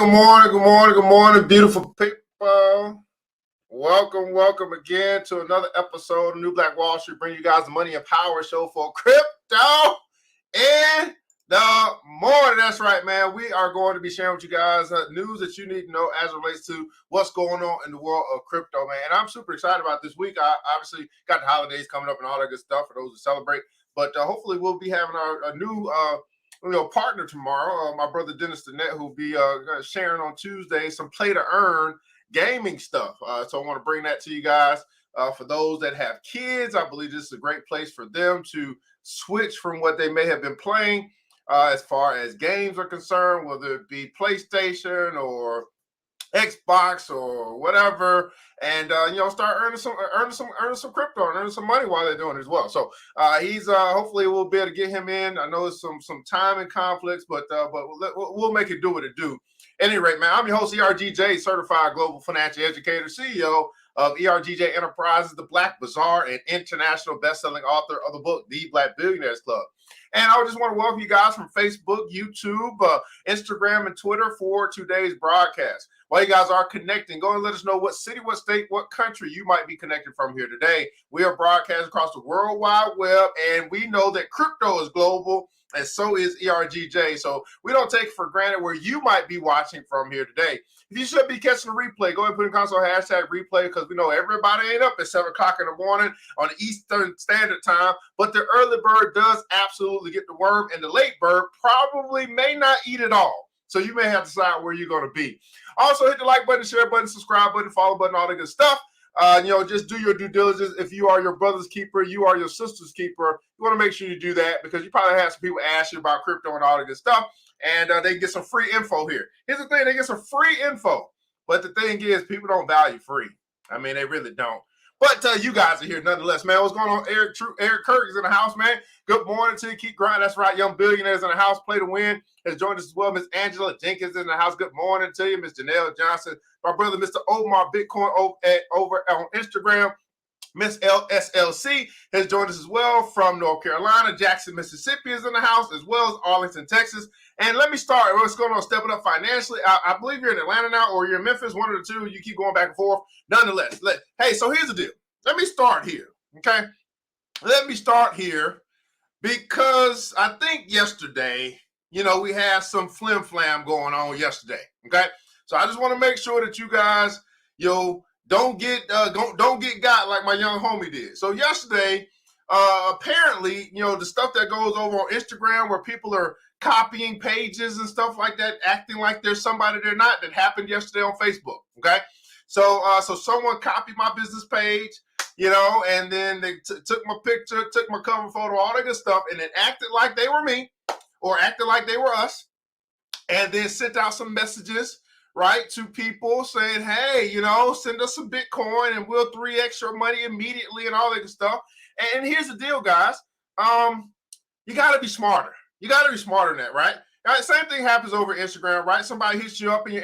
good morning, beautiful people. Welcome again to another episode of New Black Wall Street, bringing you guys the money and power show for crypto and the morning. That's right, man. We are going to be sharing with you guys news that you need to know as it relates to what's going on in the world of crypto, man. And I'm super excited about this week. I obviously got the holidays coming up and all that good stuff for those who celebrate. But hopefully we'll be having a new partner tomorrow. My brother Dennis Danette, who'll be sharing on Tuesday some play to earn gaming stuff. So I want to bring that to you guys. For those that have kids, I believe this is a great place for them to switch from what they may have been playing as far as games are concerned, whether it be PlayStation or Xbox or whatever, and start earning some crypto and earning some money while they're doing it as well. So he's hopefully we'll be able to get him in. I know there's some timing conflicts, but we'll make it do what it do. At any rate, man, I'm your host, ERGJ, certified global financial educator, CEO of ERGJ Enterprises, the Black Bazaar, and international best-selling author of the book, The Black Billionaires Club. And I just want to welcome you guys from Facebook, YouTube, Instagram, and Twitter for today's broadcast. While you guys are connecting, go and let us know what city, what state, what country you might be connected from here today. We are broadcast across the World Wide Web, and we know that crypto is global, and so is ERGJ. So we don't take it for granted where you might be watching from here today. If you should be catching the replay, go ahead and put in console hashtag replay, because we know everybody ain't up at 7 o'clock in the morning on the Eastern Standard Time, but the early bird does absolutely get the worm, and the late bird probably may not eat it all. So you may have to decide where you're going to be. Also, hit the like button, share button, subscribe button, follow button, all the good stuff. Just do your due diligence. If you are your brother's keeper, you are your sister's keeper, you want to make sure you do that, because you probably have some people ask you about crypto and all the good stuff, and they can get some free info here. Here's the thing, they get some free info, but the thing is, people don't value free. I mean, they really don't. But you guys are here nonetheless, man. What's going on? Eric Kirk is in the house, man. Good morning to you. Keep grinding. That's right. Young Billionaires in the house. Play to win has joined us as well. Miss Angela Jenkins in the house. Good morning to you. Miss Janelle Johnson. My brother, Mr. Omar Bitcoin over on Instagram. Miss LSLC has joined us as well from North Carolina. Jackson, Mississippi is in the house, as well as Arlington, Texas. And let me start. What's going on? Stepping up financially. I believe you're in Atlanta now, or you're in Memphis, one of the two. You keep going back and forth. Nonetheless, hey, so here's the deal. Let me start here, okay? Let me start here because I think yesterday, we had some flim-flam going on yesterday, okay? So I just want to make sure that you guys, don't get got like my young homie did. So yesterday, apparently, the stuff that goes over on Instagram where people are copying pages and stuff like that, acting like there's somebody they're not, that happened yesterday on Facebook, okay? So someone copied my business page, and then they took my picture, took my cover photo, all that good stuff, and then acted like they were me or acted like they were us, and then sent out some messages, right, to people saying, hey, send us some Bitcoin and we'll 3x your money immediately and all that good stuff. And here's the deal, guys. You got to be smarter. You got to be smarter than that, right? Right, same thing happens over Instagram, right? Somebody hits you up in your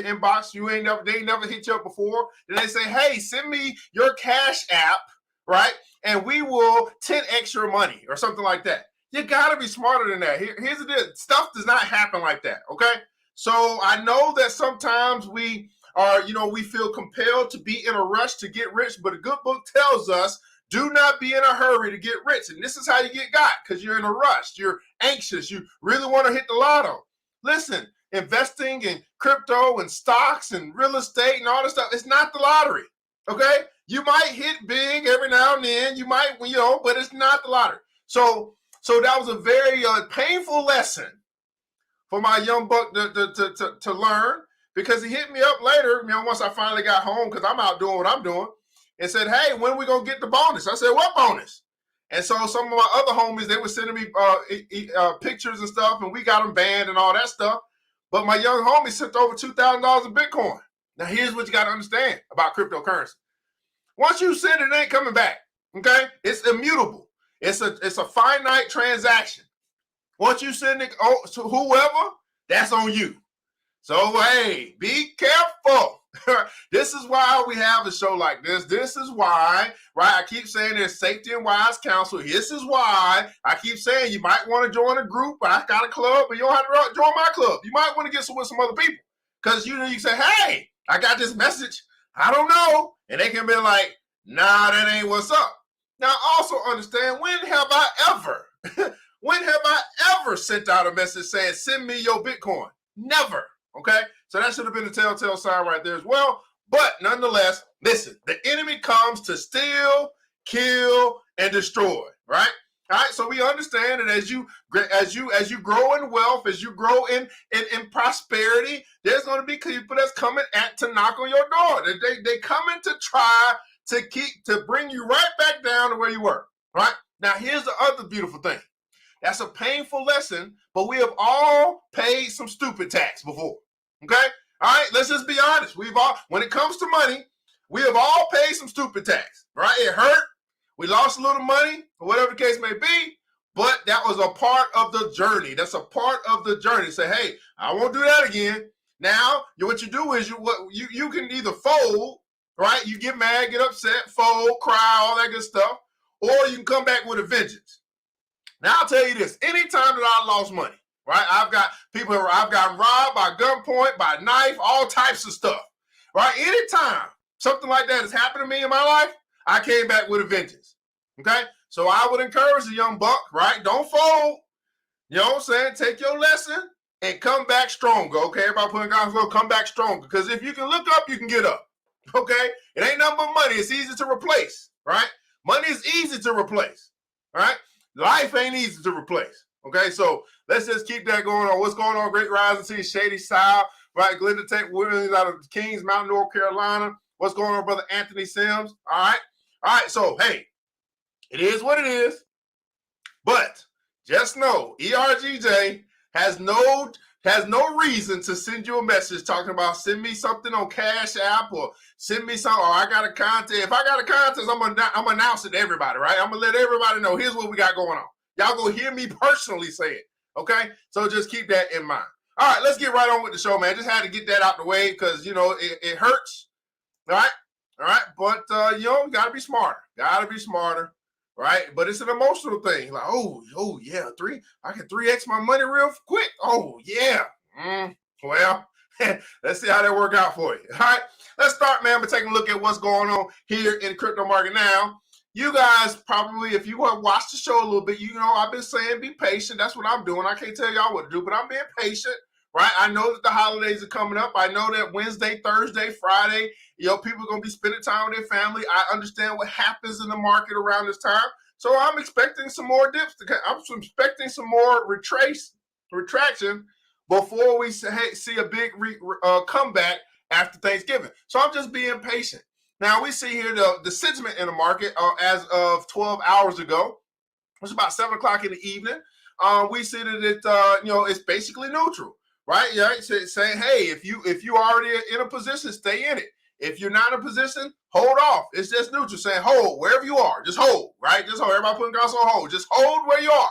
inbox. They ain't never hit you up before. And they say, hey, send me your Cash App, right? And we will 10x your money or something like that. You got to be smarter than that. Here's the deal. Stuff does not happen like that, okay? So I know that sometimes we are, we feel compelled to be in a rush to get rich, but a good book tells us, do not be in a hurry to get rich. And this is how you get got, because you're in a rush. You're anxious. You really want to hit the lotto. Listen, investing in crypto and stocks and real estate and all this stuff, it's not the lottery, okay? You might hit big every now and then. You might, but it's not the lottery. So that was a very painful lesson for my young buck to learn, because he hit me up later, once I finally got home, because I'm out doing what I'm doing, and said, hey, when are we going to get the bonus? I said, what bonus? And so some of my other homies, they were sending me pictures and stuff, and we got them banned and all that stuff. But my young homie sent over $2,000 in Bitcoin. Now, here's what you got to understand about cryptocurrency. Once you send it, it ain't coming back, okay? It's immutable. It's a finite transaction. Once you send it to whoever, that's on you. So, hey, be careful. This is why we have a show like this. This is why, right? I keep saying there's safety and wise counsel. This is why I keep saying you might want to join a group. I got a club, but you don't have to join my club. You might want to get with some other people. Because you say, hey, I got this message. I don't know. And they can be like, nah, that ain't what's up. Now, also understand, when have I ever sent out a message saying, send me your Bitcoin? Never. Okay? So that should have been a telltale sign right there as well. But nonetheless, listen, the enemy comes to steal, kill, and destroy, right? All right, so we understand that as you grow in wealth, as you grow in prosperity, there's going to be people that's coming to knock on your door. They coming to try to bring you right back down to where you were. Right? Now, here's the other beautiful thing. That's a painful lesson, but we have all paid some stupid tax before. Okay? All right, let's just be honest. When it comes to money, we have all paid some stupid tax. Right? It hurt. We lost a little money, or whatever the case may be, but that was a part of the journey. That's a part of the journey. Say, hey, I won't do that again. Now, what you do is you can either fold, right? You get mad, get upset, fold, cry, all that good stuff, or you can come back with a vengeance. Now, I'll tell you this. Anytime that I lost money, right? I've gotten robbed by gunpoint, by knife, all types of stuff, right? Anytime something like that has happened to me in my life, I came back with a vengeance. Okay? So I would encourage the young buck, right? Don't fold. You know what I'm saying? Take your lesson and come back stronger. Okay? Everybody putting God's will, come back stronger. Because if you can look up, you can get up. Okay? It ain't nothing but money. It's easy to replace, right? Money is easy to replace. All right? Life ain't easy to replace. Okay? So let's just keep that going on. What's going on? Great Rising City, Shady South, right? Glenda Tate Williams out of Kings Mountain, North Carolina. What's going on, Brother Anthony Sims? All right? All right, so, hey, it is what it is, but just know ERGJ has no reason to send you a message talking about send me something on Cash App or send me something, or I got a contest. If I got a contest, I'm gonna announce it to everybody, right? I'm gonna let everybody know, here's what we got going on. Y'all gonna hear me personally say it, okay? So just keep that in mind. All right, let's get right on with the show, man. Just had to get that out the way because, it hurts, all right? All right, but you gotta be smarter. Gotta be smarter, right? But it's an emotional thing. Like, oh yeah, I can 3x my money real quick. Oh yeah. Well, let's see how that work out for you. All right, let's start, man, by taking a look at what's going on here in the crypto market now. You guys probably, if you have watched the show a little bit, I've been saying be patient. That's what I'm doing. I can't tell y'all what to do, but I'm being patient. Right? I know that the holidays are coming up. I know that Wednesday, Thursday, Friday, people are going to be spending time with their family. I understand what happens in the market around this time. So I'm expecting some more dips. I'm expecting some more retraction before we see a big comeback after Thanksgiving. So I'm just being patient. Now, we see here the sentiment in the market as of 12 hours ago. It's about 7 o'clock in the evening. We see that it's basically neutral. Right? Yeah, saying, hey, if you already in a position, stay in it. If you're not in a position, hold off. It's just neutral, saying hold wherever you are. Just hold, right? Just hold. Everybody putting guys on hold. Just hold where you are.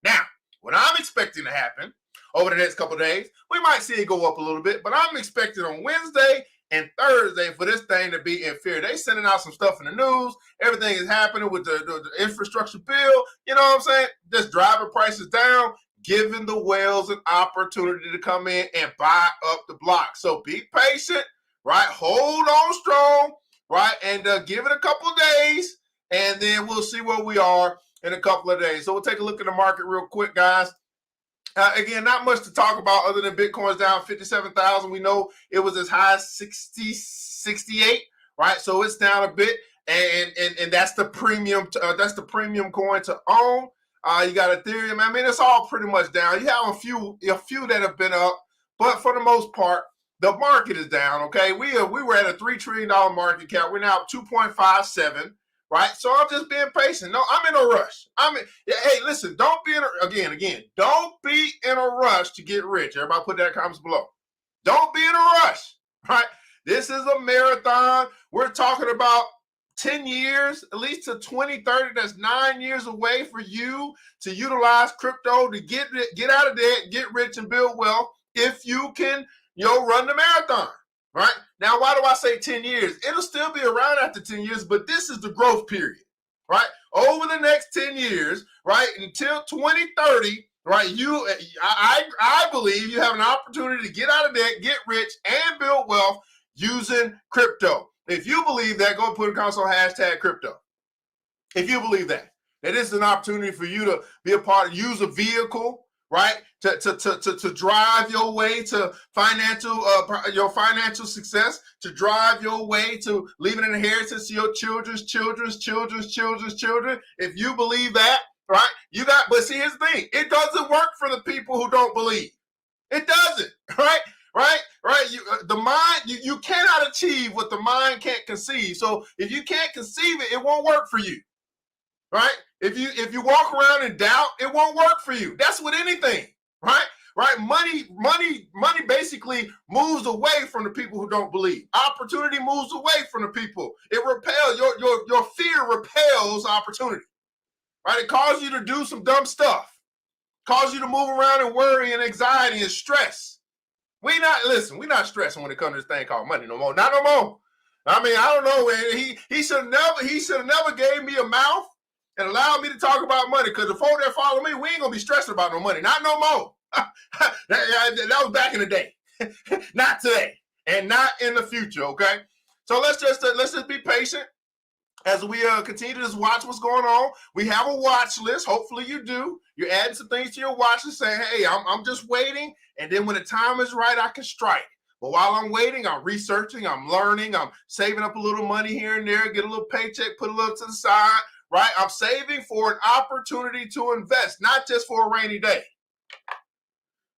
Now, what I'm expecting to happen over the next couple of days, we might see it go up a little bit, but I'm expecting on Wednesday and Thursday for this thing to be in fear. They sending out some stuff in the news. Everything is happening with the infrastructure bill. You know what I'm saying? Just driving prices down, giving the whales an opportunity to come in and buy up the block. So be patient, right? Hold on strong, right? And give it a couple of days, and then we'll see where we are in a couple of days. So we'll take a look at the market real quick, guys. Again, not much to talk about other than Bitcoin's down 57,000. We know it was as high as 68, right? So it's down a bit, and that's the premium. That's the premium coin to own. You got Ethereum. I mean, it's all pretty much down. You have a few that have been up, but for the most part, the market is down. Okay, we were at a $3 trillion market cap. We're now at 2.57. Right, so I'm just being patient. No, I'm in a rush. Hey, listen, don't be don't be in a rush to get rich. Everybody put that in comments below. Don't be in a rush. Right, this is a marathon. We're talking about 10 years, at least to 2030. That's 9 years away for you to utilize crypto to get out of debt, get rich, and build wealth. If you can, run the marathon. Right? Now, why do I say 10 years? It'll still be around after 10 years, but this is the growth period, right? Over the next 10 years, right, until 2030, right? I believe you have an opportunity to get out of debt, get rich, and build wealth using crypto. If you believe that, go put in console hashtag crypto. If you believe that this is an opportunity for you to be a part, use a vehicle, right, to drive your way to your financial success, to drive your way to leaving an inheritance to your children's children. If you believe that, right, but see, here's the thing, it doesn't work for the people who don't believe. It doesn't, right? The mind, you cannot achieve what the mind can't conceive. So if you can't conceive it, it won't work for you. Right? If you walk around in doubt, it won't work for you. That's with anything, right? Money basically moves away from the people who don't believe. Opportunity moves away from the people. It repels, your fear repels opportunity. Right? It causes you to do some dumb stuff. Causes you to move around in worry and anxiety and stress. We're not stressing when it comes to this thing called money no more. Not no more. I mean, I don't know. He should have never gave me a mouth and allow me to talk about money, because the folk that follow me, we ain't gonna be stressed about no money. Not no more. that was back in the day. Not today. And not in the future, okay? So let's just be patient as we continue to just watch what's going on. We have a watch list. Hopefully you do. You're adding some things to your watch list saying, hey, I'm just waiting, and then when the time is right, I can strike. But while I'm waiting, I'm researching, I'm learning, I'm saving up a little money here and there, get a little paycheck, put a little to the side. Right? I'm saving for an opportunity to invest, not just for a rainy day.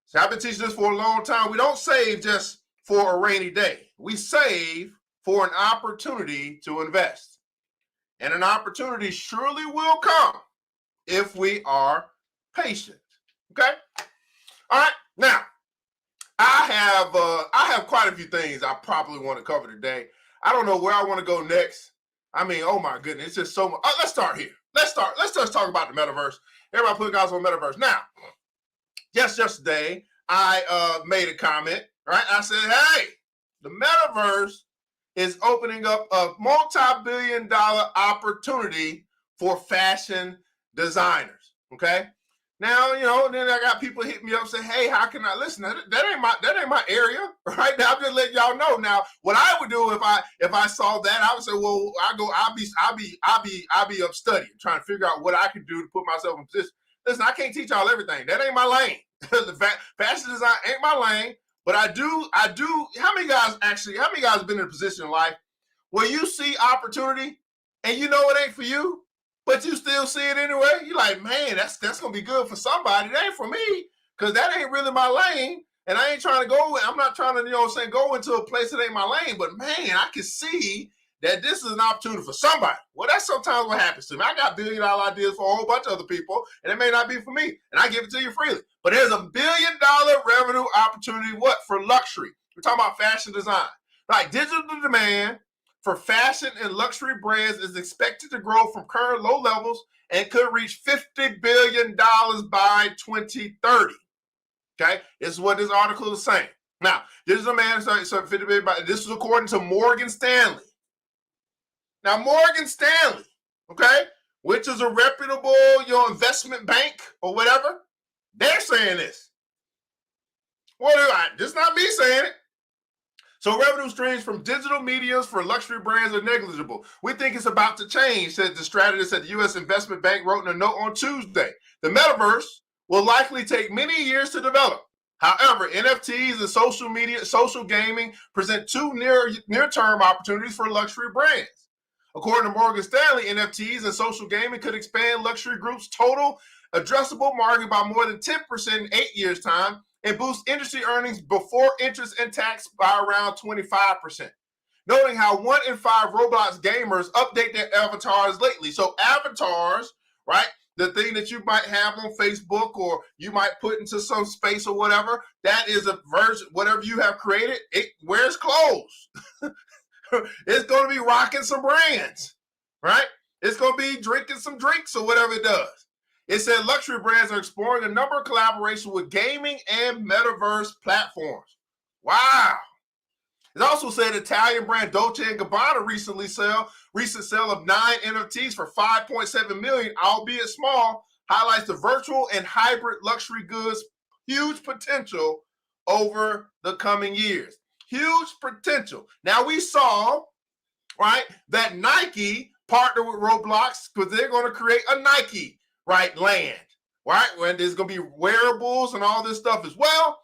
So I've been teaching this for a long time. We don't save just for a rainy day. We save for an opportunity to invest. And an opportunity surely will come if we are patient. Okay? All right. Now, I have quite a few things I probably want to cover today. I don't know where I want to go next. I mean, oh my goodness, it's just so much. Let's start here. Let's just talk about the metaverse. Everybody put guys on metaverse. Now, just yesterday, I made a comment, right? I said, hey, the metaverse is opening up a multi-billion-dollar opportunity for fashion designers, okay? Now, then I got people hitting me up saying, hey, how can I listen? That ain't my area, right? Now I'm just letting y'all know. Now, what I would do if I saw that, I would say, well, I'll be up studying, trying to figure out what I can do to put myself in position. Listen, I can't teach y'all everything. That ain't my lane. The fashion design ain't my lane, but I do. How many guys have been in a position in life where you see opportunity and you know it ain't for you, but you still see it anyway? You're like, man, that's gonna be good for somebody. That ain't for me, because that ain't really my lane. And I ain't trying to go. I'm not trying to, go into a place that ain't my lane. But man, I can see that this is an opportunity for somebody. Well, that's sometimes what happens to me. I got $1 billion ideas for a whole bunch of other people, and it may not be for me. And I give it to you freely. But there's $1 billion revenue opportunity. What? For luxury. We're talking about fashion design. Like, digital demand for fashion and luxury brands is expected to grow from current low levels and could reach $50 billion by 2030. Okay, this is what this article is saying. Now, this is a man saying $50 billion. This is according to Morgan Stanley. Now, Morgan Stanley, okay, which is a reputable, investment bank or whatever, they're saying this. This is not me saying it. So revenue streams from digital mediums for luxury brands are negligible. We think it's about to change, said the strategist at the U.S. Investment Bank wrote in a note on Tuesday. The metaverse will likely take many years to develop. However, NFTs and social gaming present two near-term opportunities for luxury brands. According to Morgan Stanley, NFTs and social gaming could expand luxury groups' total addressable market by more than 10% in 8 years' time and boost industry earnings before interest and tax by around 25%. Noting how 1 in 5 Roblox gamers update their avatars lately. So avatars, right? The thing that you might have on Facebook or you might put into some space or whatever, that is a version, whatever you have created, it wears clothes. It's going to be rocking some brands, right? It's going to be drinking some drinks or whatever it does. It said luxury brands are exploring a number of collaborations with gaming and metaverse platforms. Wow. It also said Italian brand Dolce & Gabbana recent sale of 9 NFTs for $5.7 million, albeit small, highlights the virtual and hybrid luxury goods huge potential over the coming years. Huge potential. Now we saw, right, that Nike partnered with Roblox because they're going to create a Nike, right, land, right, when there's going to be wearables and all this stuff as well.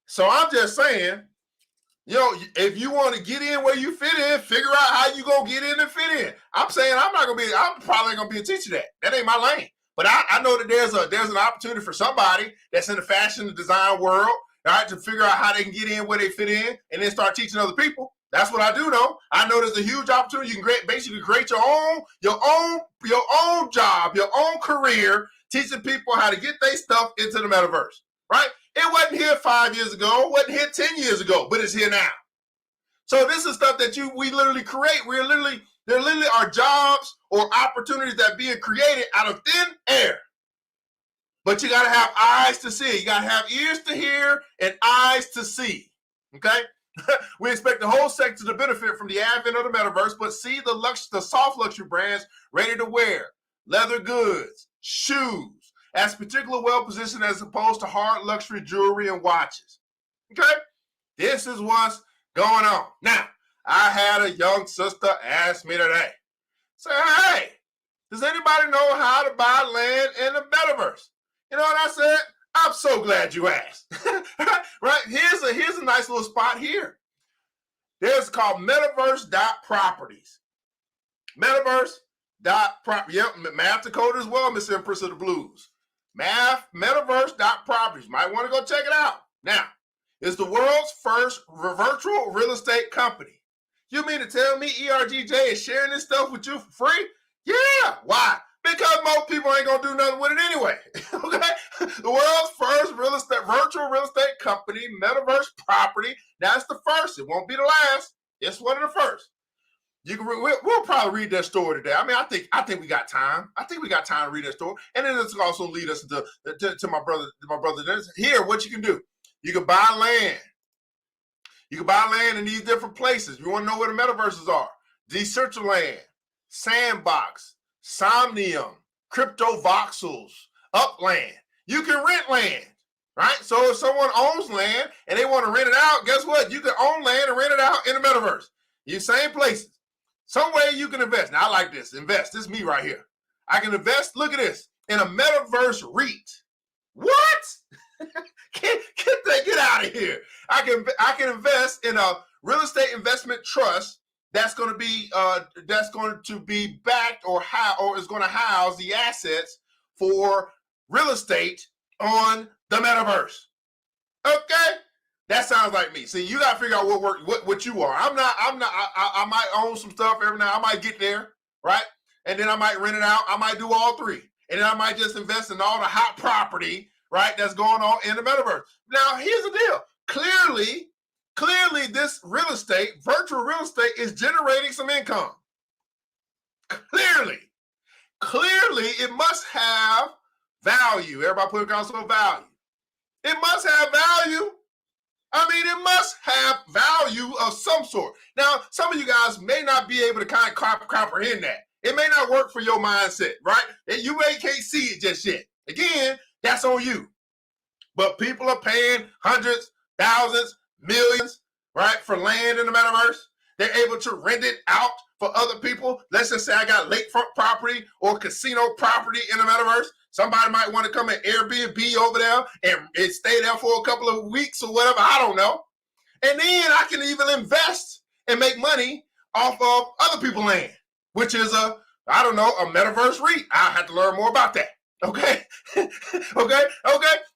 So I'm just saying, if you want to get in where you fit in, figure out how you going to get in and fit in. I'm saying I'm probably going to be a teacher that. That ain't my lane. But I know that there's an opportunity for somebody that's in the fashion and design world, right, to figure out how they can get in where they fit in and then start teaching other people. That's what I do know. I know there's a huge opportunity. You can basically create your own job, your own career, teaching people how to get their stuff into the metaverse, right? It wasn't here 5 years ago, it wasn't here 10 years ago, but it's here now. So this is stuff that we literally create. There literally are jobs or opportunities that are being created out of thin air. But you got to have eyes to see. You got to have ears to hear and eyes to see. Okay? We expect the whole sector to benefit from the advent of the metaverse, but see the soft luxury brands ready to wear, leather goods, shoes, as particularly well positioned as opposed to hard luxury jewelry and watches. Okay? This is what's going on. Now, I had a young sister ask me today, say, hey, does anybody know how to buy land in the metaverse? You know what I said? I'm so glad you asked. Right? Here's a nice little spot here. There's called metaverse.properties. Metaverse.properties. Yep, math to code as well, Miss Empress of the Blues. Metaverse.properties. Might want to go check it out. Now, it's the world's first virtual real estate company. You mean to tell me ERGJ is sharing this stuff with you for free? Yeah. Why? Because most people ain't going to do nothing with it anyway. Okay? The world's first virtual real estate company, Metaverse Property. That's the first. It won't be the last. It's one of the first. We'll probably read that story today. I mean, I think we got time. I think we got time to read that story. And then it's also lead us to my brother. Here, what you can do. You can buy land. You can buy land in these different places. You want to know where the metaverses are. Decentraland, Sandbox, Somnium, Crypto Voxels, Upland. You can rent land, right? So if someone owns land and they want to rent it out, guess what? You can own land and rent it out in the metaverse. You same places. Some way you can invest. Now, I like this. Invest. This is me right here. I can invest, look at this, in a metaverse REIT. What? Get out of here. I can invest in a real estate investment trust that's going to be backed or is going to house the assets for real estate on the metaverse. Okay? That sounds like me. See, you got to figure out what you are. I might own some stuff every now. I might get there, right? And then I might rent it out. I might do all three. And then I might just invest in all the hot property, right, that's going on in the metaverse. Now, here's the deal. Clearly, this virtual real estate is generating some income. Clearly, it must have value. Everybody put constant value. It must have value. I mean, it must have value of some sort. Now, some of you guys may not be able to kind of comprehend that. It may not work for your mindset, right? And you can't see it just yet. Again, that's on you. But people are paying hundreds, thousands, millions, right, for land in the metaverse. They're able to rent it out for other people. Let's just say I got lakefront property or casino property in the metaverse. Somebody might want to come and Airbnb over there and stay there for a couple of weeks or whatever. I don't know. And then I can even invest and make money off of other people's land, which is a metaverse REIT. I'll have to learn more about that. Okay. Okay.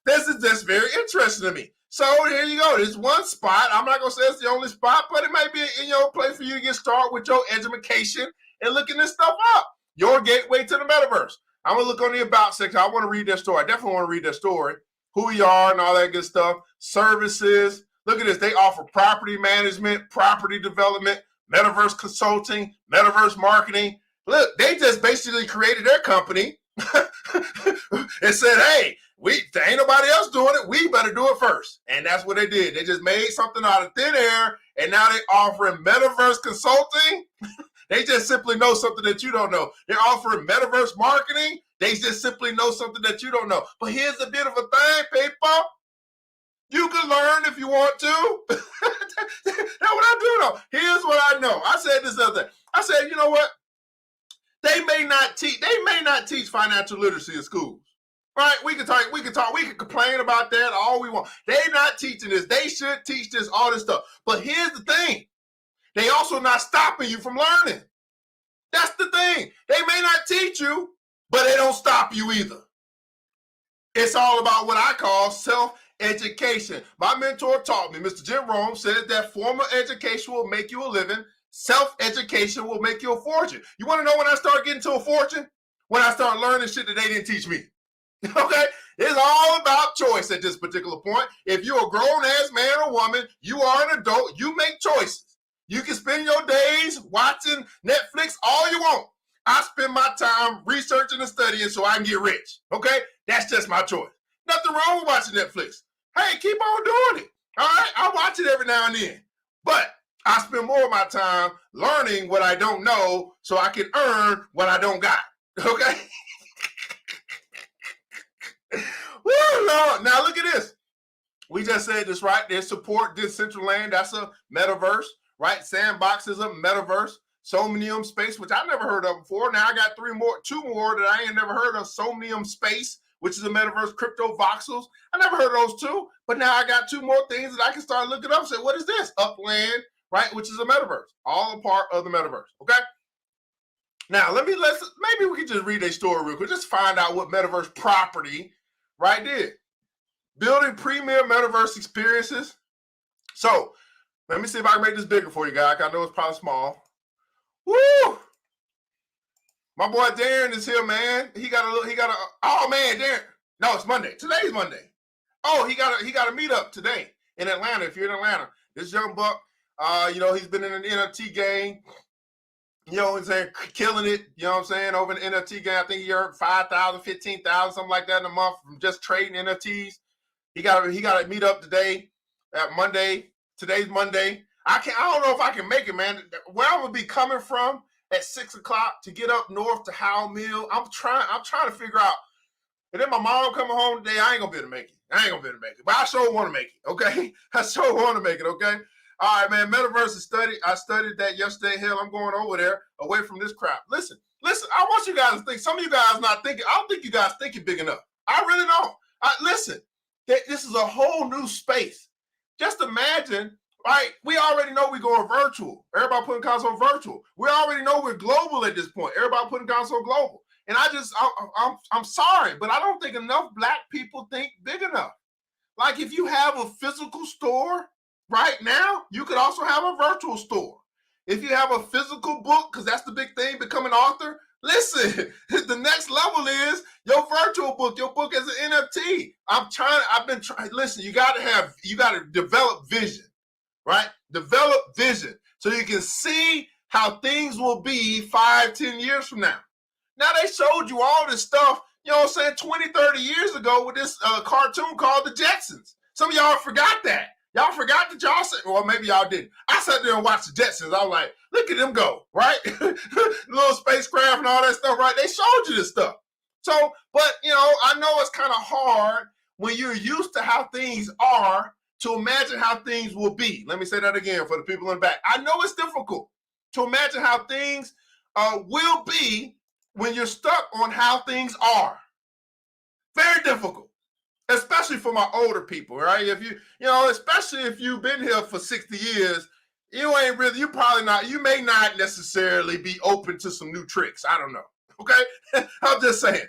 This is just very interesting to me. So here you go. There's one spot. I'm not going to say it's the only spot, but it might be a place for you to get started with your education and looking this stuff up. Your gateway to the metaverse. I'm going to look on the about section. I want to read that story. I definitely want to read that story. Who you are and all that good stuff. Services. Look at this. They offer property management, property development, metaverse consulting, metaverse marketing. Look, they just basically created their company and said, hey, ain't nobody else doing it. We better do it first. And that's what they did. They just made something out of thin air, and now they're offering metaverse consulting. They just simply know something that you don't know. They're offering metaverse marketing. They just simply know something that you don't know. But here's the beautiful thing, people. You can learn if you want to. That's what I do, though. Here's what I know. I said this other day. I said, you know what? They may not teach financial literacy in schools. Right? We can complain about that all we want. They're not teaching this. They should teach this, all this stuff. But here's the thing. They also not stopping you from learning. That's the thing. They may not teach you, but they don't stop you either. It's all about what I call self-education. My mentor taught me, Mr. Jim Rome said that formal education will make you a living. Self-education will make you a fortune. You want to know when I start getting to a fortune? When I start learning shit that they didn't teach me. Okay? It's all about choice at this particular point. If you're a grown-ass man or woman, you are an adult, you make choices. You can spend your days watching Netflix all you want. I spend my time researching and studying so I can get rich. Okay? That's just my choice. Nothing wrong with watching Netflix. Hey, keep on doing it. All right? I watch it every now and then. But I spend more of my time learning what I don't know so I can earn what I don't got. Okay? Woo, Lord. Now look at this. We just said this, right? There's support Decentraland. That's a metaverse, right? Sandbox is a metaverse. Somnium Space, which I never heard of before. Now I got two more that I ain't never heard of. Somnium Space, which is a metaverse. Crypto Voxels. I never heard of those two, but now I got two more things that I can start looking up and say, what is this? Upland, right? Which is a metaverse. All a part of the metaverse. Okay. Now maybe we can just read a story real quick. Just find out what metaverse property, right, did. Building premier metaverse experiences. So let me see if I can make this bigger for you guys. I know it's probably small. Woo! My boy Darren is here, man. Oh man, Darren. No, it's Monday. Today's Monday. Oh, he got a meetup today in Atlanta. If you're in Atlanta, this young buck, he's been in an NFT game. You know what I'm saying? Killing it. You know what I'm saying? Over in the NFT game, I think he earned 5,000, 15,000, something like that in a month from just trading NFTs. He got a meetup today at Monday. Today's Monday. I don't know if I can make it, man. Where I'm gonna be coming from at 6 o'clock to get up north to Howell Mill. I'm trying to figure out. And then my mom coming home today. I ain't gonna be able to make it. But I sure want to make it. Okay, I sure want to make it. Okay. All right, man. Metaverse is studied. I studied that yesterday. Hell, I'm going over there away from this crap. Listen. I want you guys to think. Some of you guys not thinking. I don't think you guys thinking big enough. I really don't. Listen. This is a whole new space. Just imagine. Right, we already know we're going virtual. Everybody putting console virtual. We already know we're global at this point. Everybody putting console global. And I'm sorry, but I don't think enough Black people think big enough. Like if you have a physical store right now, you could also have a virtual store. If you have a physical book, because that's the big thing, become an author. Listen, the next level is your virtual book, your book as an NFT. I've been trying. Listen, you got to develop vision. Right? Develop vision so you can see how things will be 5-10 years from now. Now they showed you all this stuff, you know what I'm saying, 20, 30 years ago with this cartoon called The Jetsons. Some of y'all forgot that. Y'all forgot that y'all said, well, maybe y'all didn't. I sat there and watched The Jetsons. I was like, look at them go, right? Little spacecraft and all that stuff, right? They showed you this stuff. So, but, I know it's kind of hard when you're used to how things are to imagine how things will be. Let me say that again for the people in the back. I know it's difficult to imagine how things will be when you're stuck on how things are. Very difficult, especially for my older people, right? If especially if you've been here for 60 years, you may not necessarily be open to some new tricks. I don't know. Okay? I'm just saying.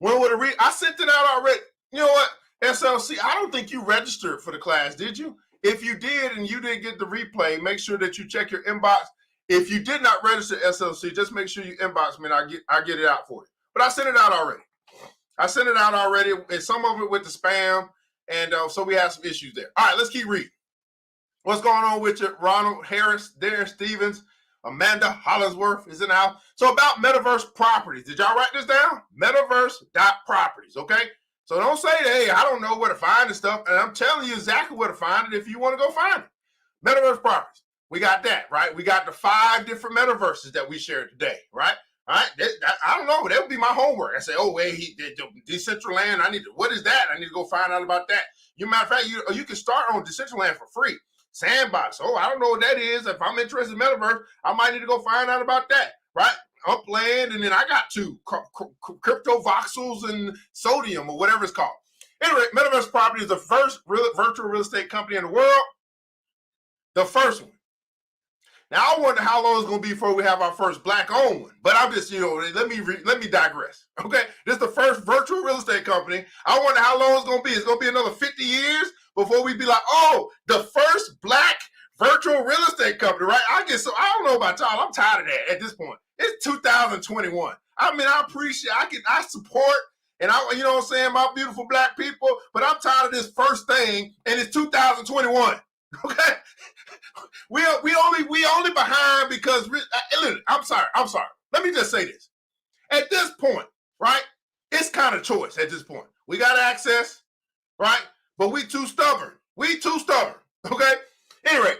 I sent it out already. You know what? SLC, I don't think you registered for the class, did you? If you did and you didn't get the replay, make sure that you check your inbox. If you did not register SLC, just make sure you inbox me and I get it out for you. But I sent it out already. And some of it with the spam, and so we have some issues there. All right, let's keep reading. What's going on with you? Ronald Harris, Darren Stevens, Amanda Hollingsworth is in the house. So about metaverse properties. Did y'all write this down? Metaverse.properties, okay? So don't say, hey, I don't know where to find this stuff. And I'm telling you exactly where to find it if you want to go find it. Metaverse properties. We got that, right? We got the 5 different metaverses that we shared today, right? All right, I don't know. That would be my homework. I say, oh, wait, Decentraland. What is that? I need to go find out about that. Matter of fact, you can start on Decentraland for free. Sandbox. Oh, I don't know what that is. If I'm interested in metaverse, I might need to go find out about that. Right? Upland, and then I got two crypto voxels and sodium or whatever it's called. Anyway, Metaverse Property is the first virtual real estate company in the world. The first one. Now I wonder how long it's going to be before we have our first black-owned one. But I'm just, let me digress. Okay, this is the first virtual real estate company. I wonder how long it's going to be. It's going to be another 50 years before we be like, oh, the first black virtual real estate company, right? I don't know about y'all. I'm tired of that at this point. It's 2021. I mean, I support, and you know what I'm saying, my beautiful black people, but I'm tired of this first thing, and it's 2021. Okay. We only behind because I'm sorry. Let me just say this. At this point, right? It's kind of choice at this point. We got access, right? But we too stubborn. Okay? Anyway,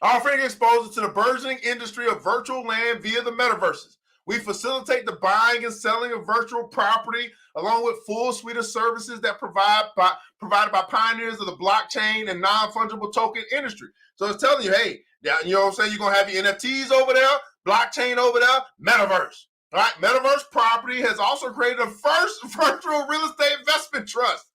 offering exposure to the burgeoning industry of virtual land via the metaverses. We facilitate the buying and selling of virtual property along with full suite of services that provided by pioneers of the blockchain and non-fungible token industry. So it's telling you, hey, you know what I'm saying? You're going to have your NFTs over there, blockchain over there, metaverse. All right, Metaverse Property has also created the first virtual real estate investment trust.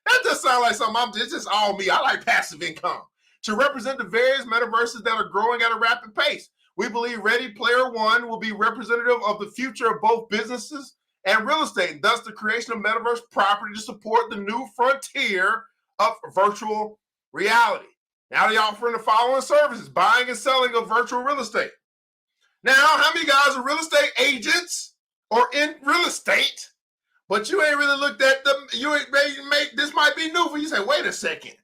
That just sounds like something, it's just all me. I like passive income. To represent the various metaverses that are growing at a rapid pace. We believe Ready Player One will be representative of the future of both businesses and real estate, thus the creation of Metaverse Property to support the new frontier of virtual reality. Now they're offering the following services, buying and selling of virtual real estate. Now, how many guys are real estate agents or in real estate, but you ain't really looked at them, this might be new for you. You say, wait a second,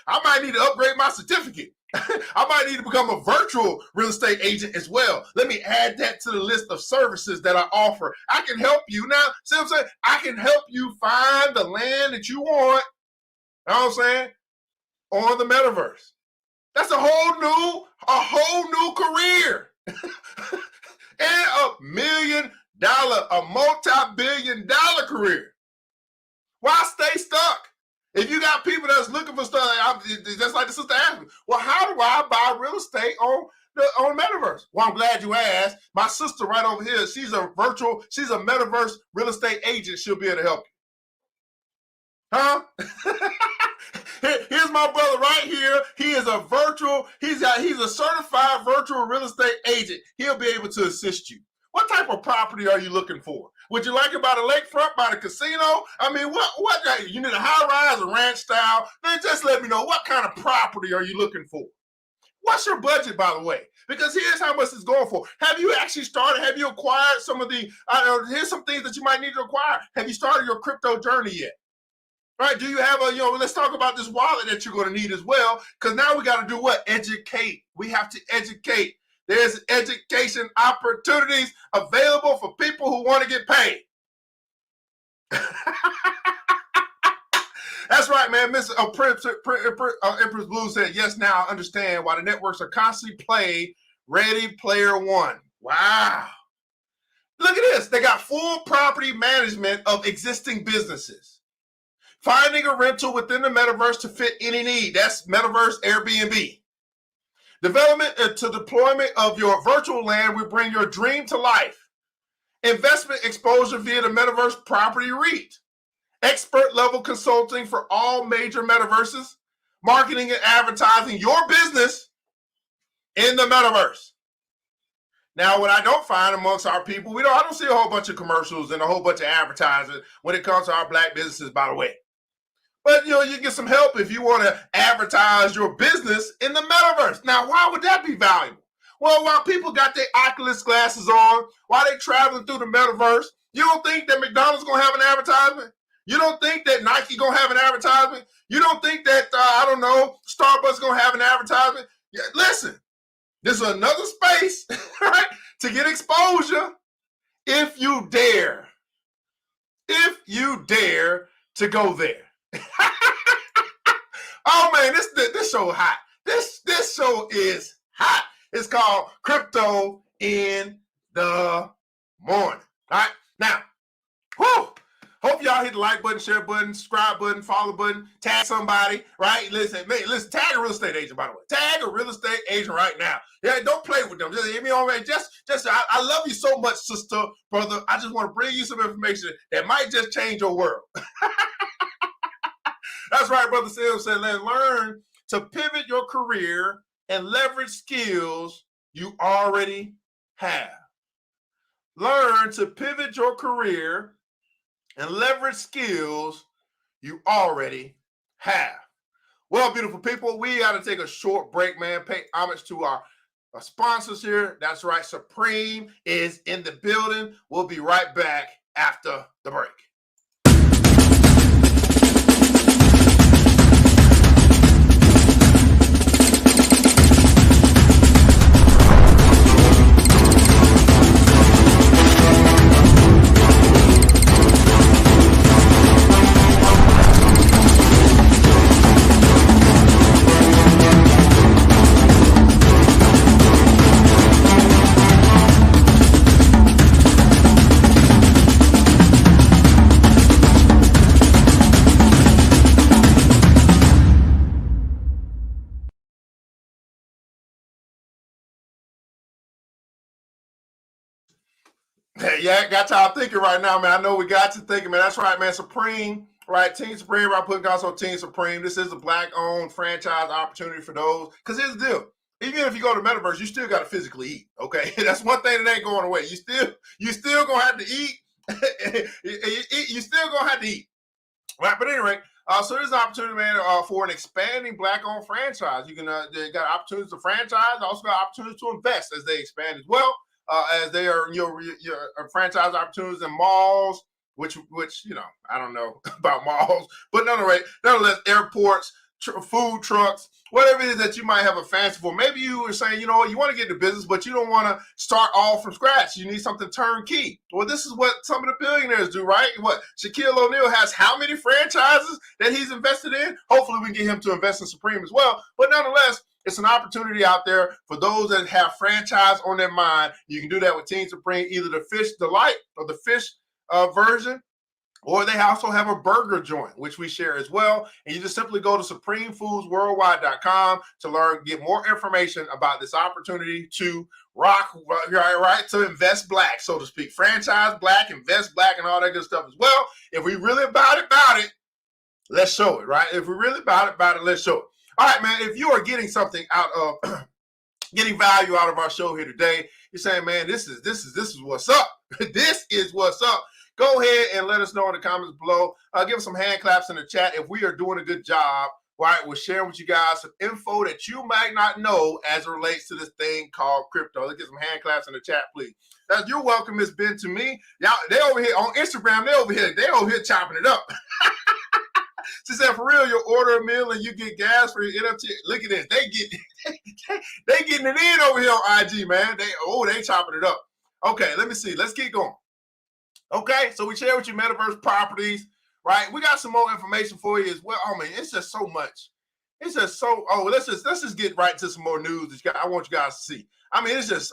I might need to upgrade my certificate. I might need to become a virtual real estate agent as well. Let me add that to the list of services that I offer. I can help you. Now, see what I'm saying? I can help you find the land that you want, you know what I'm saying, on the metaverse. That's a whole new career. And a multi-billion-dollar career. Why stay stuck? If you got people that's looking for stuff, just like the sister asked me, well, how do I buy real estate on metaverse? Well, I'm glad you asked. My sister right over here, she's a metaverse real estate agent. She'll be able to help you. Huh? Here's my brother right here. He is he's a certified virtual real estate agent. He'll be able to assist you. What type of property are you looking for? Would you like it by the lakefront, by the casino? I mean, what you need a high-rise, a ranch style? Then just let me know, what kind of property are you looking for? What's your budget, by the way? Because here's how much it's going for. Have you actually started? Have you acquired some of the, here's some things that you might need to acquire. Have you started your crypto journey yet? Right? Do you have let's talk about this wallet that you're going to need as well, because now we got to do what? Educate. We have to educate. There's education opportunities available for people who want to get paid. That's right, man. Empress Blue said, yes, now I understand why the networks are constantly playing Ready Player One. Wow. Look at this. They got full property management of existing businesses. Finding a rental within the metaverse to fit any need. That's Metaverse Airbnb. Development to deployment of your virtual land will bring your dream to life. Investment exposure via the Metaverse Property REIT. Expert level consulting for all major metaverses. Marketing and advertising your business in the metaverse. Now, what I don't find amongst our people, I don't see a whole bunch of commercials and a whole bunch of advertising when it comes to our black businesses, by the way. But, you can get some help if you want to advertise your business in the metaverse. Now, why would that be valuable? Well, while people got their Oculus glasses on, while they're traveling through the metaverse, you don't think that McDonald's going to have an advertisement? You don't think that Nike going to have an advertisement? You don't think that, Starbucks going to have an advertisement? Yeah, listen, this is another space, right, to get exposure if you dare. If you dare to go there. Oh man, this show hot. This show is hot. It's called Crypto in the morning. All right, now, whew, hope y'all hit the like button, share button, subscribe button, follow button, tag somebody, right? Listen, tag a real estate agent, by the way. Tag a real estate agent right now. Yeah, don't play with them. Just hit me on, I love you so much, sister, brother. I just want to bring you some information that might just change your world. That's right, Brother Sim said, learn to pivot your career and leverage skills you already have. Learn to pivot your career and leverage skills you already have. Well, beautiful people, we got to take a short break, man. Pay homage to our sponsors here. That's right, Supreme is in the building. We'll be right back after the break. Yeah, got y'all thinking right now, man. I know we got you thinking, man. That's right, man. Supreme, right? Team Supreme, right? Putting also Team Supreme. This is a black-owned franchise opportunity for those. Because here's the deal. Even if you go to Metaverse, you still got to physically eat, okay? That's one thing that ain't going away. You still going to have to eat. You still going to have to eat. Right, but anyway, so there's an opportunity, man, for an expanding black-owned franchise. You can, they got opportunities to franchise, also got opportunities to invest as they expand as well. As they are your franchise opportunities in malls, which I don't know about malls, but nonetheless, airports, food trucks, whatever it is that you might have a fancy for. Maybe you were saying, you know what, you want to get into business, but you don't want to start all from scratch. You need something turnkey. Well, this is what some of the billionaires do, right? What Shaquille O'Neal has how many franchises that he's invested in? Hopefully we can get him to invest in Supreme as well. But nonetheless, it's an opportunity out there for those that have franchise on their mind. You can do that with Team Supreme, either the Fish Delight or the fish version, or they also have a burger joint, which we share as well. And you just simply go to supremefoodsworldwide.com to get more information about this opportunity to rock, right, to invest black, so to speak. Franchise black, invest black, and all that good stuff as well. If we really about it, let's show it, right? If we really about it, let's show it. All right, man, if you are getting something out of getting value out of our show here today, you're saying, man, this is what's up. This is what's up. Go ahead and let us know in the comments below. Give us some hand claps in the chat if we are doing a good job, right? We're sharing with you guys some info that you might not know as it relates to this thing called crypto. Let's get some hand claps in the chat, please. You're welcome, Miss Ben, to me. Y'all, they over here on Instagram, they over here chopping it up. She said, for real, you order a meal and you get gas for your NFT. Look at this. They getting it in over here on IG, man. They chopping it up. Okay, let me see. Let's keep going. Okay, so we share with you Metaverse properties, right? We got some more information for you as well. Oh man, it's just so much. It's just so. Let's just get right to some more news that I want you guys to see. I mean, it's just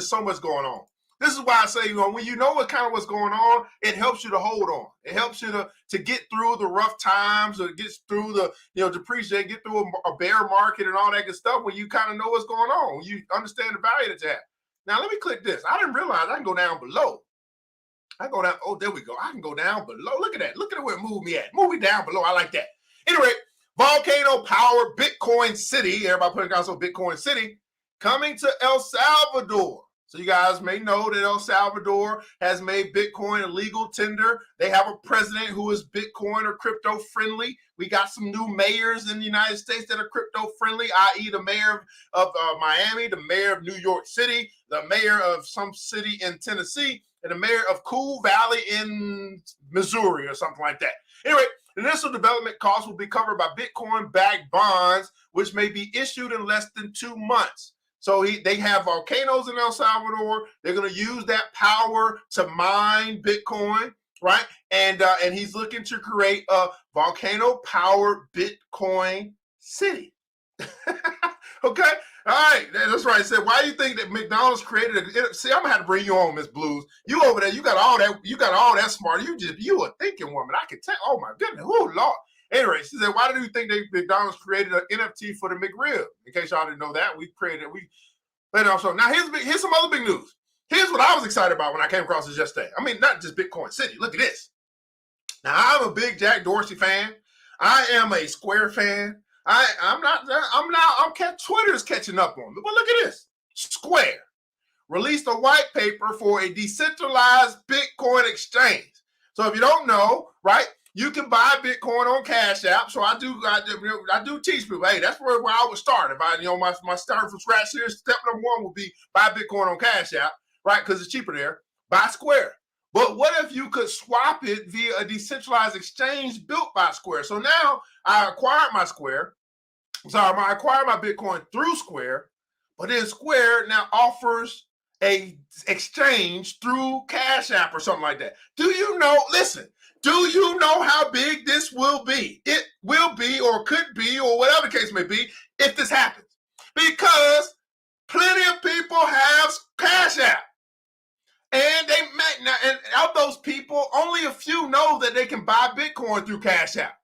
so much going on. This is why I say, when you know what's going on, it helps you to hold on. It helps you to get through the rough times, or get through the, depreciate, get through a bear market and all that good stuff when you kind of know what's going on, when you understand the value that you have. Now, let me click this. I didn't realize I can go down below. I go down. Oh, there we go. I can go down below. Look at that. Look at where it moved me at. Move me down below. I like that. Anyway, volcano powered Bitcoin City. Everybody putting down some Bitcoin City coming to El Salvador. So you guys may know that El Salvador has made Bitcoin a legal tender. They have a president who is Bitcoin or crypto friendly. We got some new mayors in the United States that are crypto friendly, i.e. the mayor of Miami, the mayor of New York City, the mayor of some city in Tennessee, and the mayor of Cool Valley in Missouri or something like that. Anyway, the initial development costs will be covered by Bitcoin-backed bonds, which may be issued in less than 2 months. So they have volcanoes in El Salvador. They're going to use that power to mine Bitcoin, right? And he's looking to create a volcano-powered Bitcoin city. Okay? All right, that's right. I said, why do you think that McDonald's created a? See, I'm gonna have to bring you on, Miss Blues. You over there, you got all that smart. You a thinking woman. I can tell. Oh my goodness, oh Lord. Anyway, she said, why do you think McDonald's created an NFT for the McRib? In case y'all didn't know that, But also, now here's some other big news. Here's what I was excited about when I came across this yesterday. I mean, not just Bitcoin City. Look at this. Now, I'm a big Jack Dorsey fan. I am a Square fan. Twitter's catching up on me. But look at this. Square released a white paper for a decentralized Bitcoin exchange. So if you don't know, right, you can buy Bitcoin on Cash App. So I do teach people, hey, that's where I would start. If my starting from scratch here, step number one would be buy Bitcoin on Cash App, right? Because it's cheaper there. Buy Square. But what if you could swap it via a decentralized exchange built by Square? So now I acquired my Bitcoin through Square, but then Square now offers a exchange through Cash App or something like that. Do you know how big this will be? It will be or could be or whatever the case may be if this happens. Because plenty of people have Cash App. And of those people, only a few know that they can buy Bitcoin through Cash App.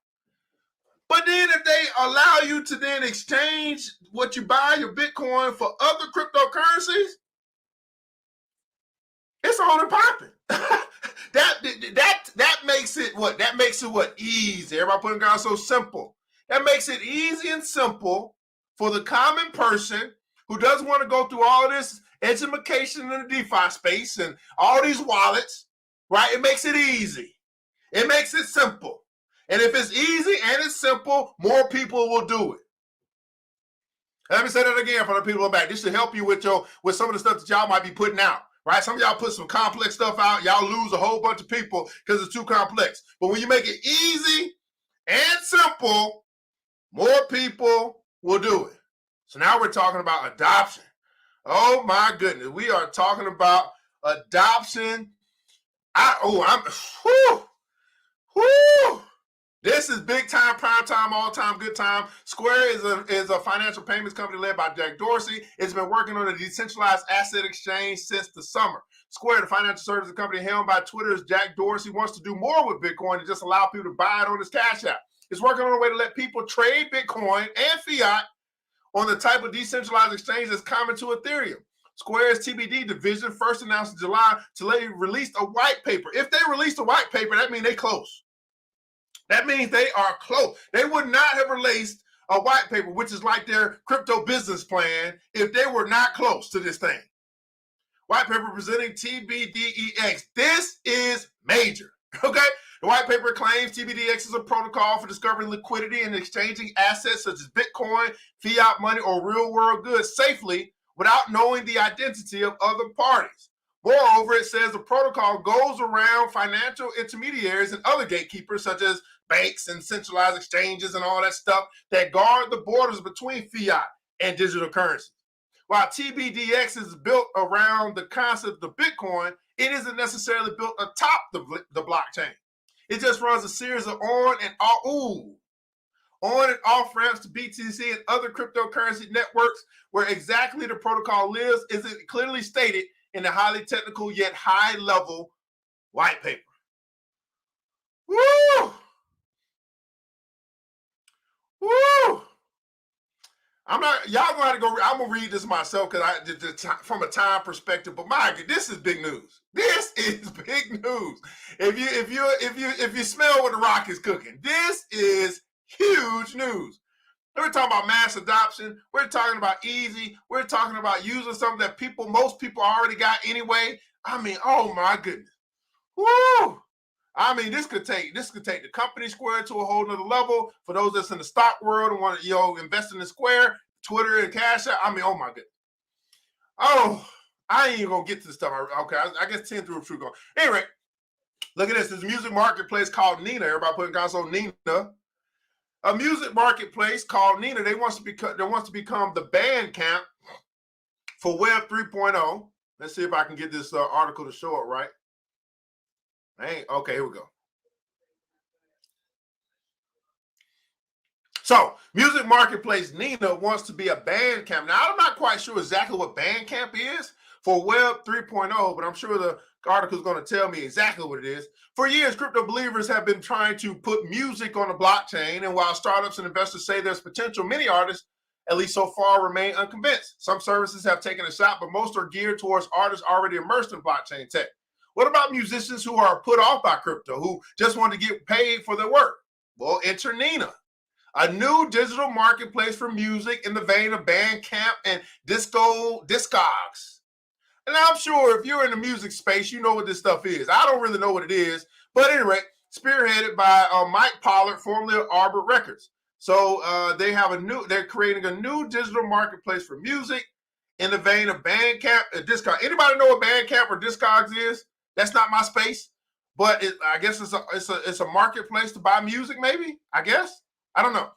But then if they allow you to then exchange what you buy, your Bitcoin, for other cryptocurrencies, it's on and popping. that makes it what? That makes it what? Easy. Everybody putting down so simple. That makes it easy and simple for the common person who doesn't want to go through all of this education in the DeFi space and all these wallets, right? It makes it easy. It makes it simple. And if it's easy and it's simple, more people will do it. Let me say that again for the people in the back. This should help you with some of the stuff that y'all might be putting out, right? Some of y'all put some complex stuff out. Y'all lose a whole bunch of people because it's too complex. But when you make it easy and simple, more people will do it. So now we're talking about adoption. Oh my goodness, we are talking about adoption. This is big time, prime time, all time, good time. Square is a financial payments company led by Jack Dorsey. It's been working on a decentralized asset exchange since the summer. Square, the financial services company helmed by Twitter's Jack Dorsey, wants to do more with Bitcoin and just allow people to buy it on his Cash App. It's working on a way to let people trade Bitcoin and fiat on the type of decentralized exchange that's common to Ethereum. Square's TBD division first announced in July to release a white paper. If they released a white paper, that means they close. That means they are close. They would not have released a white paper, which is like their crypto business plan, if they were not close to this thing. White paper presenting TBDEX. This is major, okay? The white paper claims TBDX is a protocol for discovering liquidity and exchanging assets such as Bitcoin, fiat money, or real-world goods safely without knowing the identity of other parties. Moreover, it says the protocol goes around financial intermediaries and other gatekeepers such as banks and centralized exchanges and all that stuff that guard the borders between fiat and digital currencies. While TBDX is built around the concept of Bitcoin, it isn't necessarily built atop the blockchain. It just runs a series of on and off ramps to BTC and other cryptocurrency networks where exactly the protocol lives isn't clearly stated in the highly technical yet high-level white paper. Woo! Woo! Y'all gonna have to go. I'm gonna read this myself because from a time perspective. But my God, this is big news. This is big news. If you smell what the rock is cooking, this is huge news. We're talking about mass adoption. We're talking about easy. We're talking about using something that most people already got anyway. I mean, oh my goodness. Woo! I mean, this could take the company Square to a whole nother level. For those that's in the stock world and want to invest in the Square, Twitter and Cash App. I mean, oh my goodness. Oh, I ain't even gonna get to the stuff. Okay, I guess 10 through a true goal. Anyway, look at this. There's a music marketplace called Nina. Everybody putting console Nina. A music marketplace called Nina. They wants to become the band camp for Web 3.0. Let's see if I can get this article to show it right. Okay, here we go. So, music marketplace Nina wants to be a Bandcamp. Now, I'm not quite sure exactly what Bandcamp is for Web 3.0, but I'm sure the article is going to tell me exactly what it is. For years, crypto believers have been trying to put music on the blockchain, and while startups and investors say there's potential, many artists, at least so far, remain unconvinced. Some services have taken a shot, but most are geared towards artists already immersed in blockchain tech. What about musicians who are put off by crypto, who just want to get paid for their work? Well, enter Nina, a new digital marketplace for music in the vein of Bandcamp and Discogs. And I'm sure if you're in the music space, you know what this stuff is. I don't really know what it is, but anyway, spearheaded by Mike Pollard, formerly of Arbor Records. So they're creating a new digital marketplace for music in the vein of Bandcamp and Discogs. Anybody know what Bandcamp or Discogs is? That's not my space, but I guess it's a marketplace to buy music. Maybe, I guess, I don't know.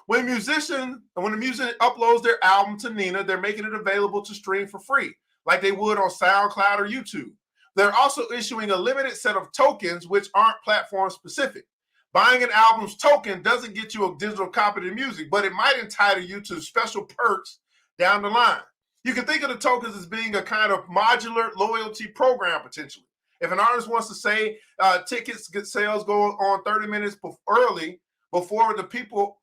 When the musician uploads their album to Nina, they're making it available to stream for free, like they would on SoundCloud or YouTube. They're also issuing a limited set of tokens, which aren't platform specific. Buying an album's token doesn't get you a digital copy of the music, but it might entitle you to special perks down the line. You can think of the tokens as being a kind of modular loyalty program, potentially. If an artist wants to say tickets get sales go on 30 minutes early before people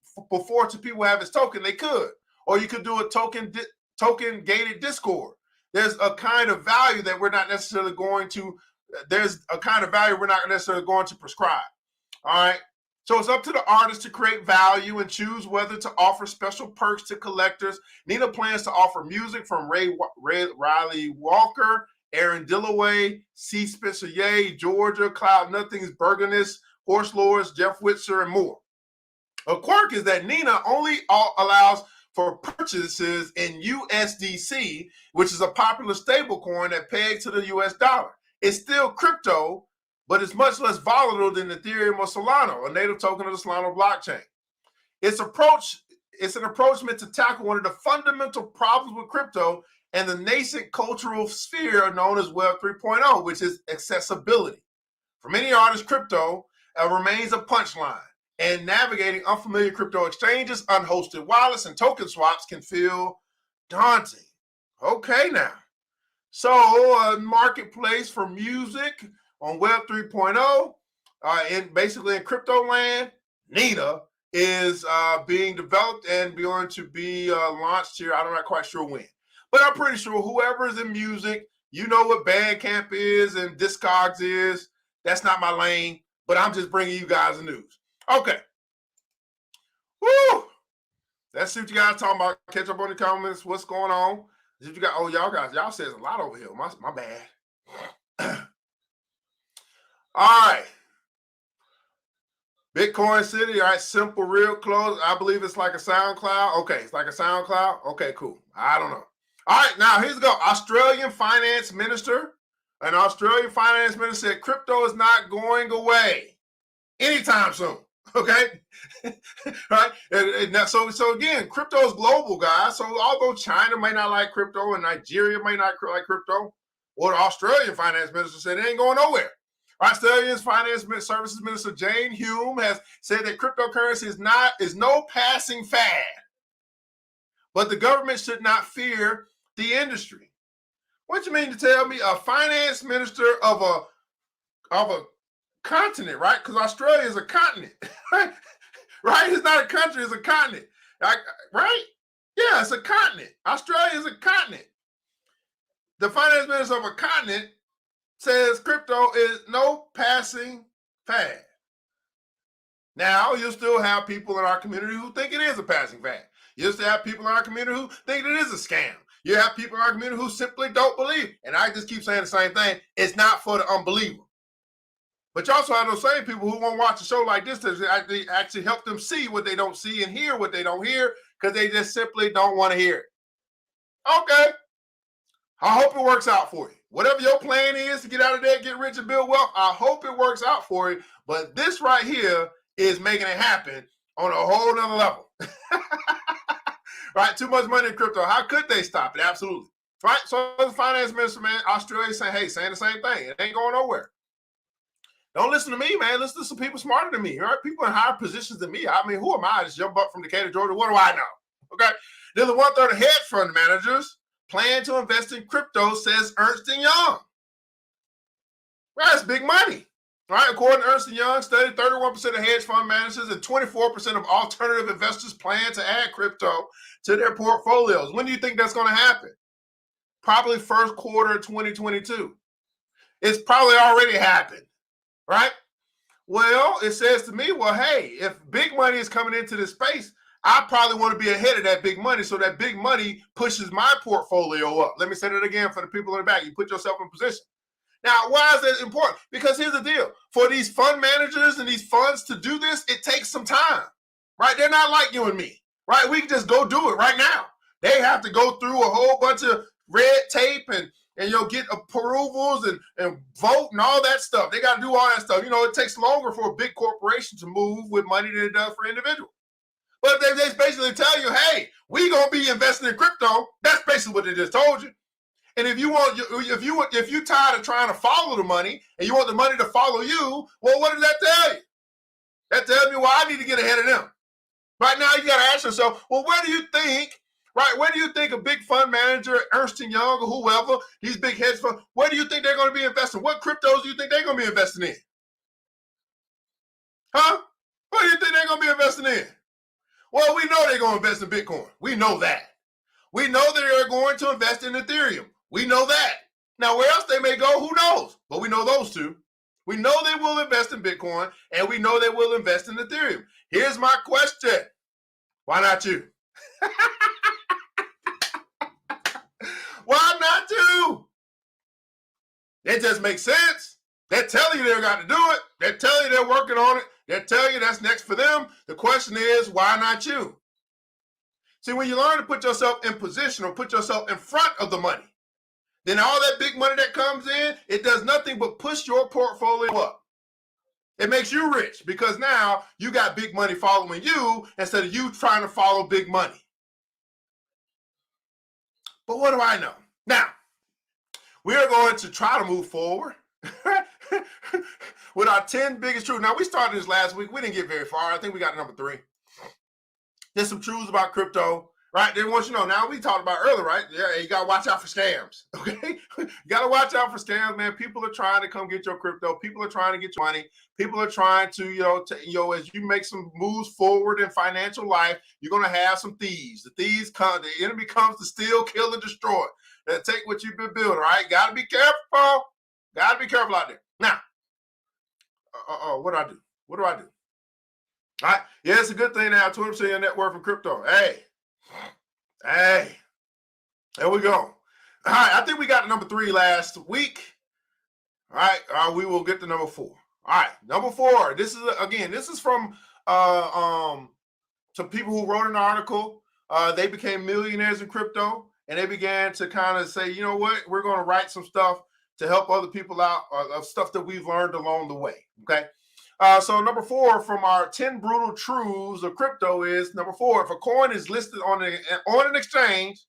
have his token, they could. Or you could do a token gated Discord. There's a kind of value that we're not necessarily going to prescribe. All right. So it's up to the artist to create value and choose whether to offer special perks to collectors. Nina plans to offer music from Riley Walker, Aaron Dillaway, C. Spencer Ye, Georgia, Cloud Nothings, Bergenist, Horse Lords, Jeff Witzer, and more. A quirk is that Nina only allows for purchases in USDC, which is a popular stablecoin that pegs to the US dollar. It's still crypto, but it's much less volatile than Ethereum or Solana, a native token of the Solana blockchain. It's an approach meant to tackle one of the fundamental problems with crypto and the nascent cultural sphere known as Web 3.0, which is accessibility. For many artists, crypto remains a punchline, and navigating unfamiliar crypto exchanges, unhosted wallets, and token swaps can feel daunting. Okay, now. So, a marketplace for music on Web 3.0, in crypto land, Nina is being developed and going to be launched here. I'm not quite sure when, but I'm pretty sure whoever is in music, you know what Bandcamp is and Discogs is. That's not my lane, but I'm just bringing you guys the news. Okay. Woo! Let's see what you guys talking about. Catch up on the comments. What's going on? You got, y'all says a lot over here. My bad. All right. Bitcoin City, all right, simple, real close. I believe it's like a SoundCloud. Okay, it's like a SoundCloud. Okay, cool. I don't know. All right, now here's go. An Australian finance minister said crypto is not going away anytime soon. Okay, right? And so again, crypto is global, guys. So although China may not like crypto and Nigeria may not like crypto, well, the Australian finance minister said it ain't going nowhere. Australia's Finance Services Minister Jane Hume has said that cryptocurrency is no passing fad, but the government should not fear the industry. What you mean to tell me a finance minister of a continent, right? Because Australia is a continent, right? Right? It's not a country, it's a continent, right? Yeah, it's a continent. Australia is a continent. The finance minister of a continent says crypto is no passing fad. Now, you'll still have people in our community who think it is a passing fad. You'll still have people in our community who think it is a scam. You have people in our community who simply don't believe. And I just keep saying the same thing. It's not for the unbeliever. But you also have those same people who won't watch a show like this to actually help them see what they don't see and hear what they don't hear because they just simply don't want to hear it. Okay. I hope it works out for you. Whatever your plan is to get out of there, get rich and build wealth, I hope it works out for you. But this right here is making it happen on a whole nother level. Right? Too much money in crypto. How could they stop it? Absolutely. Right? So the finance minister, man, Australia saying the same thing. It ain't going nowhere. Don't listen to me, man. Listen to some people smarter than me, all right? People in higher positions than me. I mean, who am I? Just jump up from Decatur, Georgia. What do I know? Okay. Nearly 1/3 of hedge fund managers plan to invest in crypto, says Ernst & Young. That's big money. All right, according to Ernst & Young study, 31% of hedge fund managers and 24% of alternative investors plan to add crypto to their portfolios. When do you think that's going to happen? Probably first quarter of 2022. It's probably already happened, right? Well, it says to me, well, hey, if big money is coming into this space, I probably want to be ahead of that big money, so that big money pushes my portfolio up. Let me say that again for the people in the back. You put yourself in position. Now, why is that important? Because here's the deal. For these fund managers and these funds to do this, it takes some time, right? They're not like you and me, right? We can just go do it right now. They have to go through a whole bunch of red tape and get approvals and vote and all that stuff. They got to do all that stuff. It takes longer for a big corporation to move with money than it does for individuals. But they basically tell you, hey, we going to be investing in crypto. That's basically what they just told you. And if you tired of trying to follow the money and you want the money to follow you, well, what does that tell you? That tells me, well, I need to get ahead of them. Right now, you got to ask yourself, well, where do you think a big fund manager, Ernst & Young or whoever, these big hedge funds, where do you think they're going to be investing? What cryptos do you think they're going to be investing in? Huh? What do you think they're going to be investing in? Well, we know they're going to invest in Bitcoin. We know that. We know that they're going to invest in Ethereum. We know that. Now, where else they may go, who knows? But we know those two. We know they will invest in Bitcoin, and we know they will invest in Ethereum. Here's my question. Why not you? Why not you? It just makes sense. They're telling you they're got to do it. They're telling you they're working on it. They're telling you that's next for them. The question is, why not you? See, when you learn to put yourself in position or put yourself in front of the money, then all that big money that comes in, it does nothing but push your portfolio up. It makes you rich because now you got big money following you instead of you trying to follow big money. But what do I know? Now, we are going to try to move forward with our 10 biggest truths. Now, we started this last week. We didn't get very far. I think we got number 3. There's some truths about crypto, right? They want you to know. Now, we talked about earlier, right? Yeah, you got to watch out for scams, okay? You got to watch out for scams, man. People are trying to come get your crypto. People are trying to get your money. People are trying to, as you make some moves forward in financial life, you're going to have some thieves. The thieves come. The enemy comes to steal, kill, and destroy. They'll take what you've been building, right? Got to be careful. Got to be careful out there. Now, what do I do? What do I do? All right. Yeah, it's a good thing to have 20% of your net worth in crypto. Hey, there we go. All right, I think we got to number 3 last week. All right, we will get to number 4. All right, number 4. This is from some people who wrote an article. They became millionaires in crypto, and they began to kind of say, you know what, we're going to write some stuff to help other people out of stuff that we've learned along the way. Okay. So number 4 from our 10 brutal truths of crypto is number 4. If a coin is listed on an exchange,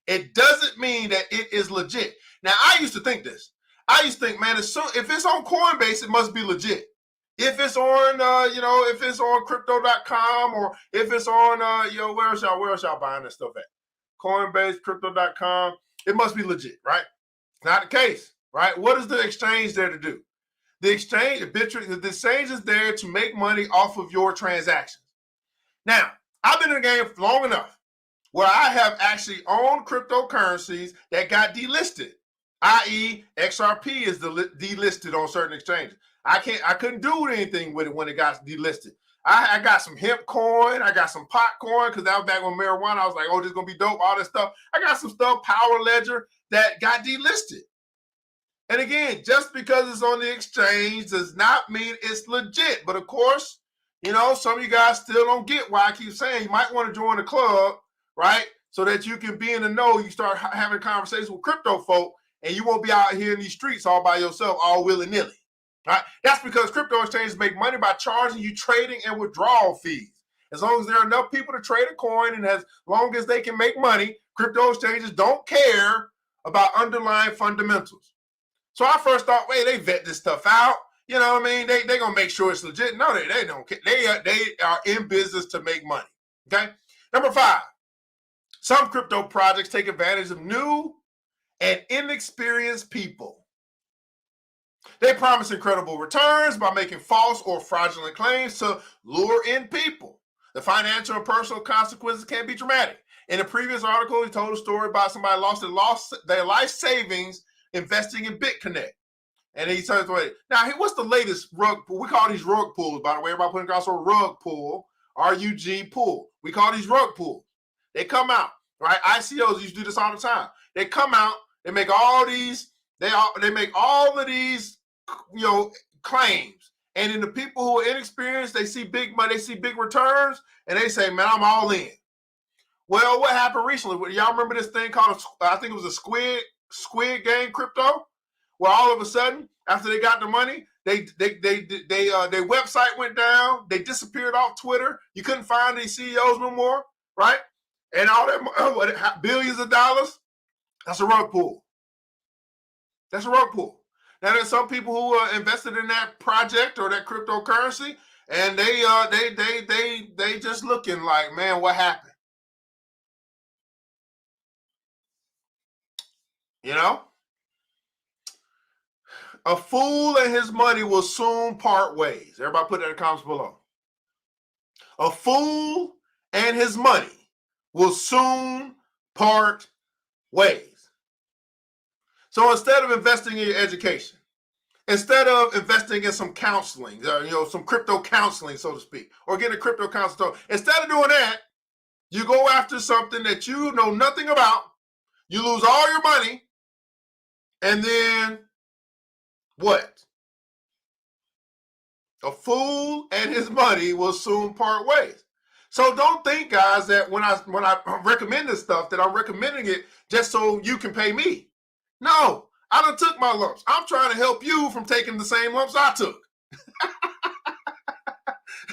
it doesn't mean that it is legit. Now, I used to think this. I used to think, man, if it's on Coinbase, it must be legit. If it's on, if it's on crypto.com or if it's on, where else y'all buying this stuff at? Coinbase, crypto.com, it must be legit, right? It's not the case, right? What is the exchange there to do? The exchange is there to make money off of your transactions. Now, I've been in the game long enough where I have actually owned cryptocurrencies that got delisted, i.e. XRP is delisted on certain exchanges. I couldn't do anything with it when it got delisted. I got some hemp coin, I got some pot coin, because that was back when marijuana, I was like, oh, this is going to be dope, all this stuff. I got some stuff, Power Ledger, that got delisted. And again, just because it's on the exchange does not mean it's legit. But of course, some of you guys still don't get why I keep saying you might want to join the club, right? So that you can be in the know. You start having conversations with crypto folk, and you won't be out here in these streets all by yourself, all willy-nilly, right? That's because crypto exchanges make money by charging you trading and withdrawal fees. As long as there are enough people to trade a coin and as long as they can make money, crypto exchanges don't care about underlying fundamentals. So I first thought, wait, they vet this stuff out. You know what I mean? They gonna make sure it's legit. No, they don't care. They are in business to make money. Okay. Number 5, some crypto projects take advantage of new and inexperienced people. They promise incredible returns by making false or fraudulent claims to lure in people. The financial and personal consequences can be dramatic. In a previous article, he told a story about somebody lost their life savings investing in BitConnect. And he says, wait, now what's the latest rug pool? We call these rug pools, by the way. Everybody putting across a rug pool, RUG pool. We call these rug pools. They come out, right? ICOs used to do this all the time. They come out, they make all these, they make all of these, claims. And then the people who are inexperienced, they see big money, they see big returns, and they say, man, I'm all in. Well, what happened recently? Y'all remember this thing called, I think it was a Squid Game crypto? Well, all of a sudden, after they got the money, their website went down. They disappeared off Twitter. You couldn't find these CEOs no more, right? And all that billions of dollars. That's a rug pull. That's a rug pull. Now there's some people who are invested in that project or that cryptocurrency, and they just looking like, man, what happened? You know? A fool and his money will soon part ways. Everybody put that in the comments below. A fool and his money will soon part ways. So instead of investing in your education, instead of investing in some counseling, some crypto counseling, so to speak, or getting a crypto counselor, instead of doing that, you go after something that you know nothing about, you lose all your money, and then what? A fool and his money will soon part ways. So don't think, guys, that when I recommend this stuff, that I'm recommending it just so you can pay me. No, I done took my lumps. I'm trying to help you from taking the same lumps I took.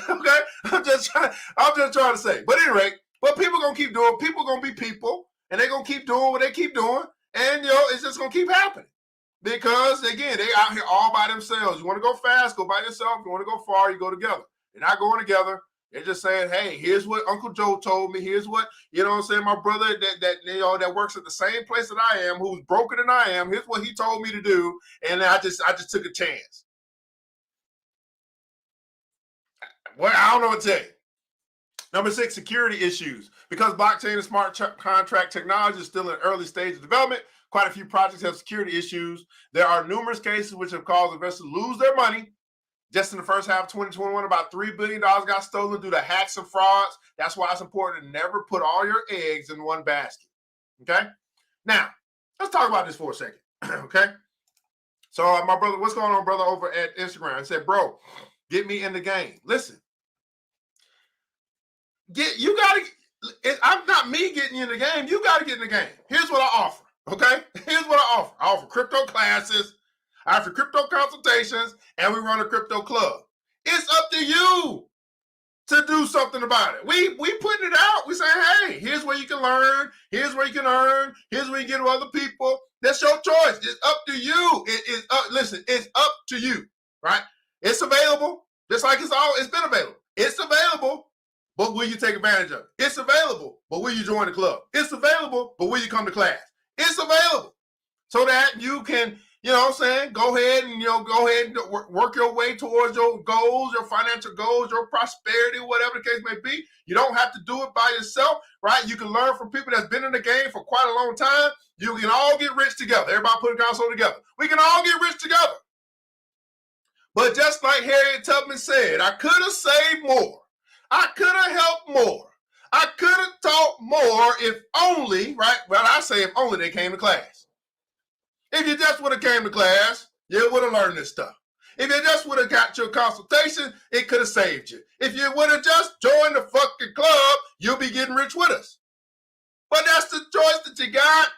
Okay? I'm just trying to say. But anyway, but people gonna keep doing, people gonna be people, and they're gonna keep doing what they keep doing, and it's just gonna keep happening. Because, again, they out here all by themselves. You want to go fast, go by yourself. You want to go far, you go together. They're not going together. They're just saying, hey, here's what Uncle Joe told me. Here's what, I'm saying, my brother that works at the same place that I am, who's broker than I am. Here's what he told me to do. And I just took a chance. Well, I don't know what to tell you. Number 6, security issues. Because blockchain and smart contract technology is still in early stage of development, quite a few projects have security issues. There are numerous cases which have caused investors to lose their money. Just in the first half of 2021, about $3 billion got stolen due to hacks and frauds. That's why it's important to never put all your eggs in one basket. Okay? Now, let's talk about this for a second. Okay? So my brother, what's going on, brother, over at Instagram? I said, bro, get me in the game. Listen. I'm not me getting you in the game. You got to get in the game. Here's what I offer. Okay? Here's what I offer. I offer crypto classes, I offer crypto consultations, and we run a crypto club. It's up to you to do something about it. We putting it out. We say, hey, here's where you can learn. Here's where you can earn. Here's where you get with other people. That's your choice. It's up to you. Listen, it's up to you, right? It's available, just like it's been available. It's available, but will you take advantage of it? It's available, but will you join the club? It's available, but will you come to class? It's available so that you can, go ahead and work your way towards your goals, your financial goals, your prosperity, whatever the case may be. You don't have to do it by yourself, right? You can learn from people that's been in the game for quite a long time. You can all get rich together. Everybody put a console together. We can all get rich together. But just like Harriet Tubman said, I could have saved more. I could have helped more. I could have taught more if only, right? Well, I say if only they came to class. If you just would have came to class, you would have learned this stuff. If you just would have got your consultation, it could have saved you. If you would have just joined the fucking club, you'll be getting rich with us. But that's the choice that you got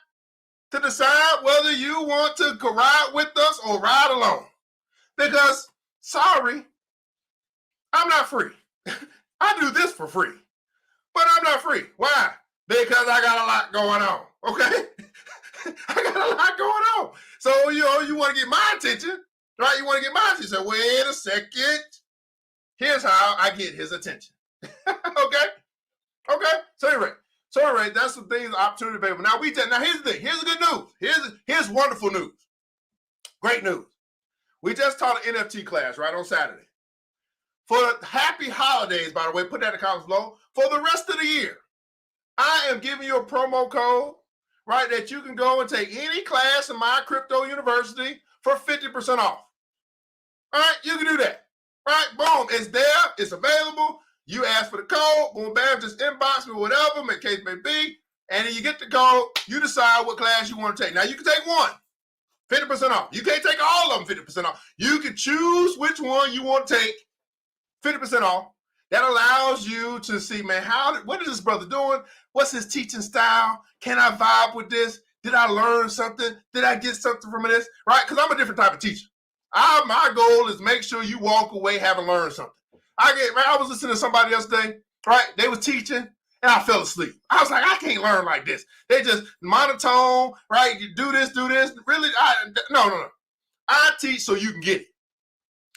to decide whether you want to ride with us or ride alone. Because, sorry, I'm not free. I do this for free. But I'm not free. Why? Because I got a lot going on. Okay? I got a lot going on. So, you want to get my attention, right? You want to get mine? He said, wait a second. Here's how I get his attention. Okay. So anyway, that's some things, opportunity available. Now here's the thing. Here's the good news. Here's wonderful news. Great news. We just taught an NFT class right on Saturday. For happy holidays, by the way, put that in the comments below. For the rest of the year, I am giving you a promo code, right, that you can go and take any class in my crypto university for 50% off. All right, you can do that. Right, boom, it's there, it's available. You ask for the code, boom, bam, just inbox me, whatever, the case may be, and then you get the code, you decide what class you want to take. Now, you can take one, 50% off. You can't take all of them 50% off. You can choose which one you want to take, 50% off. That allows you to see, man, what is this brother doing? What's his teaching style? Can I vibe with this? Did I learn something? Did I get something from this? Right? Because I'm a different type of teacher. My goal is make sure you walk away having learned something. I was listening to somebody yesterday, right? They was teaching, and I fell asleep. I was like, I can't learn like this. They just monotone, right? You do this. Really, no. I teach so you can get it.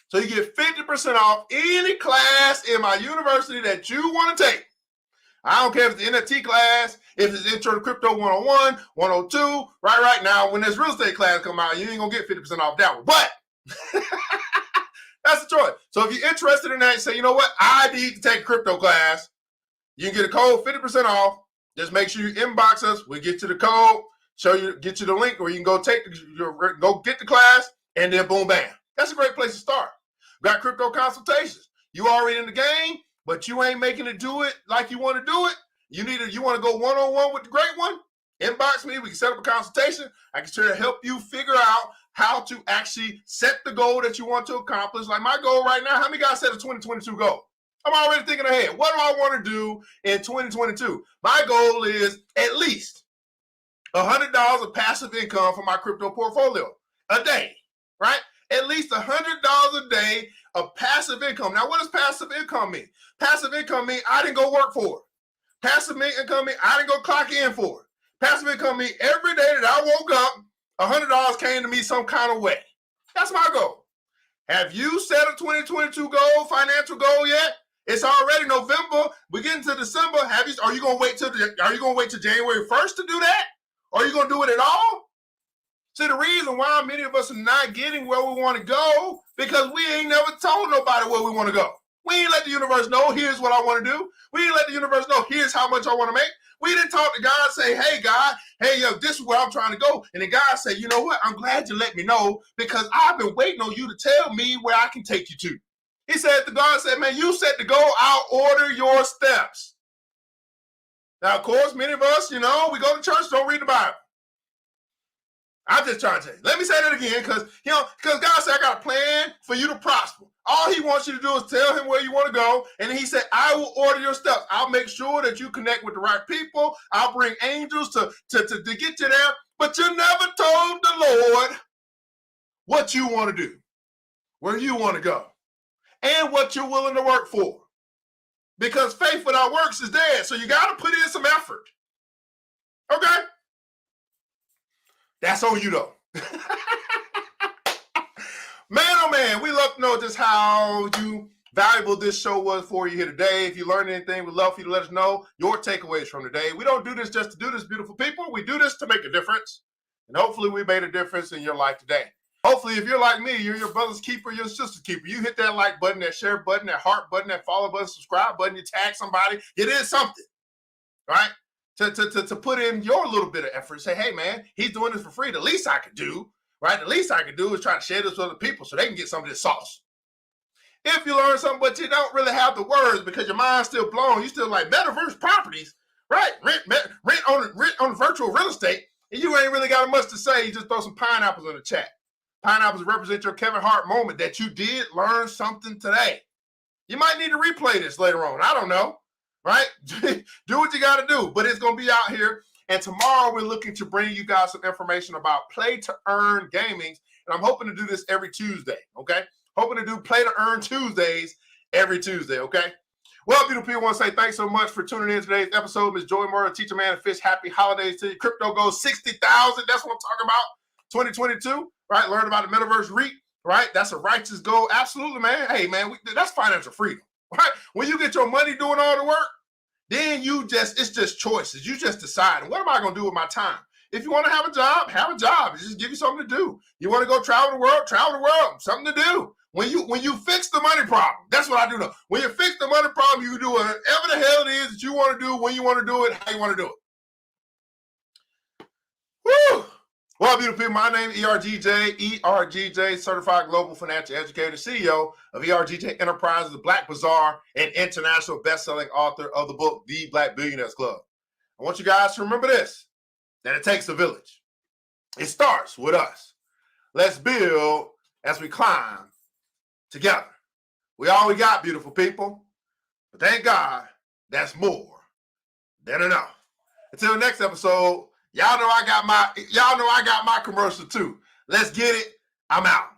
So you get 50% off any class in my university that you want to take. I don't care if it's the NFT class, if it's Intro to Crypto 101, 102, right now. When this real estate class come out, you ain't gonna get 50% off that one. But that's the choice. So if you're interested in that, say, you know what, I need to take a crypto class, you can get a code 50% off. Just make sure you inbox us. We'll get you the code, get you the link, or you can go get the class, and then boom, bam. That's a great place to start. Got crypto consultations. You already in the game, but you ain't making it do it like you want to do it. You want to go one-on-one with the great one? Inbox me. We can set up a consultation. I can try to help you figure out how to actually set the goal that you want to accomplish. Like my goal right now, how many guys set a 2022 goal? I'm already thinking ahead. What do I want to do in 2022? My goal is at least $100 of passive income from my crypto portfolio a day, right? At least $100 a day of passive income. Now, what does passive income mean? Passive income means I didn't go work for it. Passive income means I didn't go clock in for it. Passive income means every day that I woke up, $100 came to me some kind of way. That's my goal. Have you set a 2022 goal, financial goal yet? It's already November. We get into December. Are you gonna wait till January 1st to do that? Or are you gonna do it at all? See, the reason why many of us are not getting where we want to go, because we ain't never told nobody where we want to go. We ain't let the universe know, here's what I want to do. We ain't let the universe know, here's how much I want to make. We didn't talk to God, say, hey, God, this is where I'm trying to go. And then God said, you know what? I'm glad you let me know, because I've been waiting on you to tell me where I can take you to. He said, God said, man, you set the goal, I'll order your steps. Now, of course, many of us, we go to church, don't read the Bible. I'm just trying to tell you. Let me say that again, because God said, I got a plan for you to prosper. All he wants you to do is tell him where you want to go. And he said, I will order your steps. I'll make sure that you connect with the right people. I'll bring angels to get you there. But you never told the Lord what you want to do, where you want to go, and what you're willing to work for. Because faith without works is dead. So you got to put in some effort. Okay? That's on you, though. Man, oh man, we love to know just how valuable this show was for you here today. If you learned anything, we'd love for you to let us know your takeaways from today. We don't do this just to do this, beautiful people. We do this to make a difference. And hopefully we made a difference in your life today. Hopefully, if you're like me, you're your brother's keeper, your sister's keeper. You hit that like button, that share button, that heart button, that follow button, subscribe button, you tag somebody. It is something, right? To put in your little bit of effort. Say, hey, man, he's doing this for free. The least I could do, right? The least I could do is try to share this with other people so they can get some of this sauce. If you learn something, but you don't really have the words because your mind's still blown, you still like metaverse properties, right? Rent on virtual real estate, and you ain't really got much to say. You just throw some pineapples in the chat. Pineapples represent your Kevin Hart moment that you did learn something today. You might need to replay this later on. I don't know, right? Do what you got to do, but it's going to be out here. And tomorrow we're looking to bring you guys some information about play-to-earn gaming. And I'm hoping to do this every Tuesday, okay? Hoping to do play-to-earn Tuesdays every Tuesday, okay? Well, beautiful people, I want to say thanks so much for tuning in to today's episode. Ms. Joy Murray, Teacher Man and Fish, happy holidays to you. Crypto goes 60,000. That's what I'm talking about. 2022, right? Learn about the Metaverse REIT. right? That's a righteous goal. Absolutely, man. Hey, man, that's financial freedom, right? When you get your money doing all the work, then it's just choices. You just decide, what am I going to do with my time? If you want to have a job, have a job. Just give you something to do. You want to go travel the world, something to do. When you fix the money problem, that's what I do know. When you fix the money problem, you do whatever the hell it is that you want to do, when you want to do it, how you want to do it. Woo! Well, beautiful people, my name is ERGJ, Certified Global Financial Educator, CEO of ERGJ Enterprises, the Black Bazaar, and international best-selling author of the book, The Black Billionaires Club. I want you guys to remember this, that it takes a village. It starts with us. Let's build as we climb together. We all we got, beautiful people. But thank God, that's more than enough. Until the next episode, y'all know I got my commercial too. Let's get it. I'm out.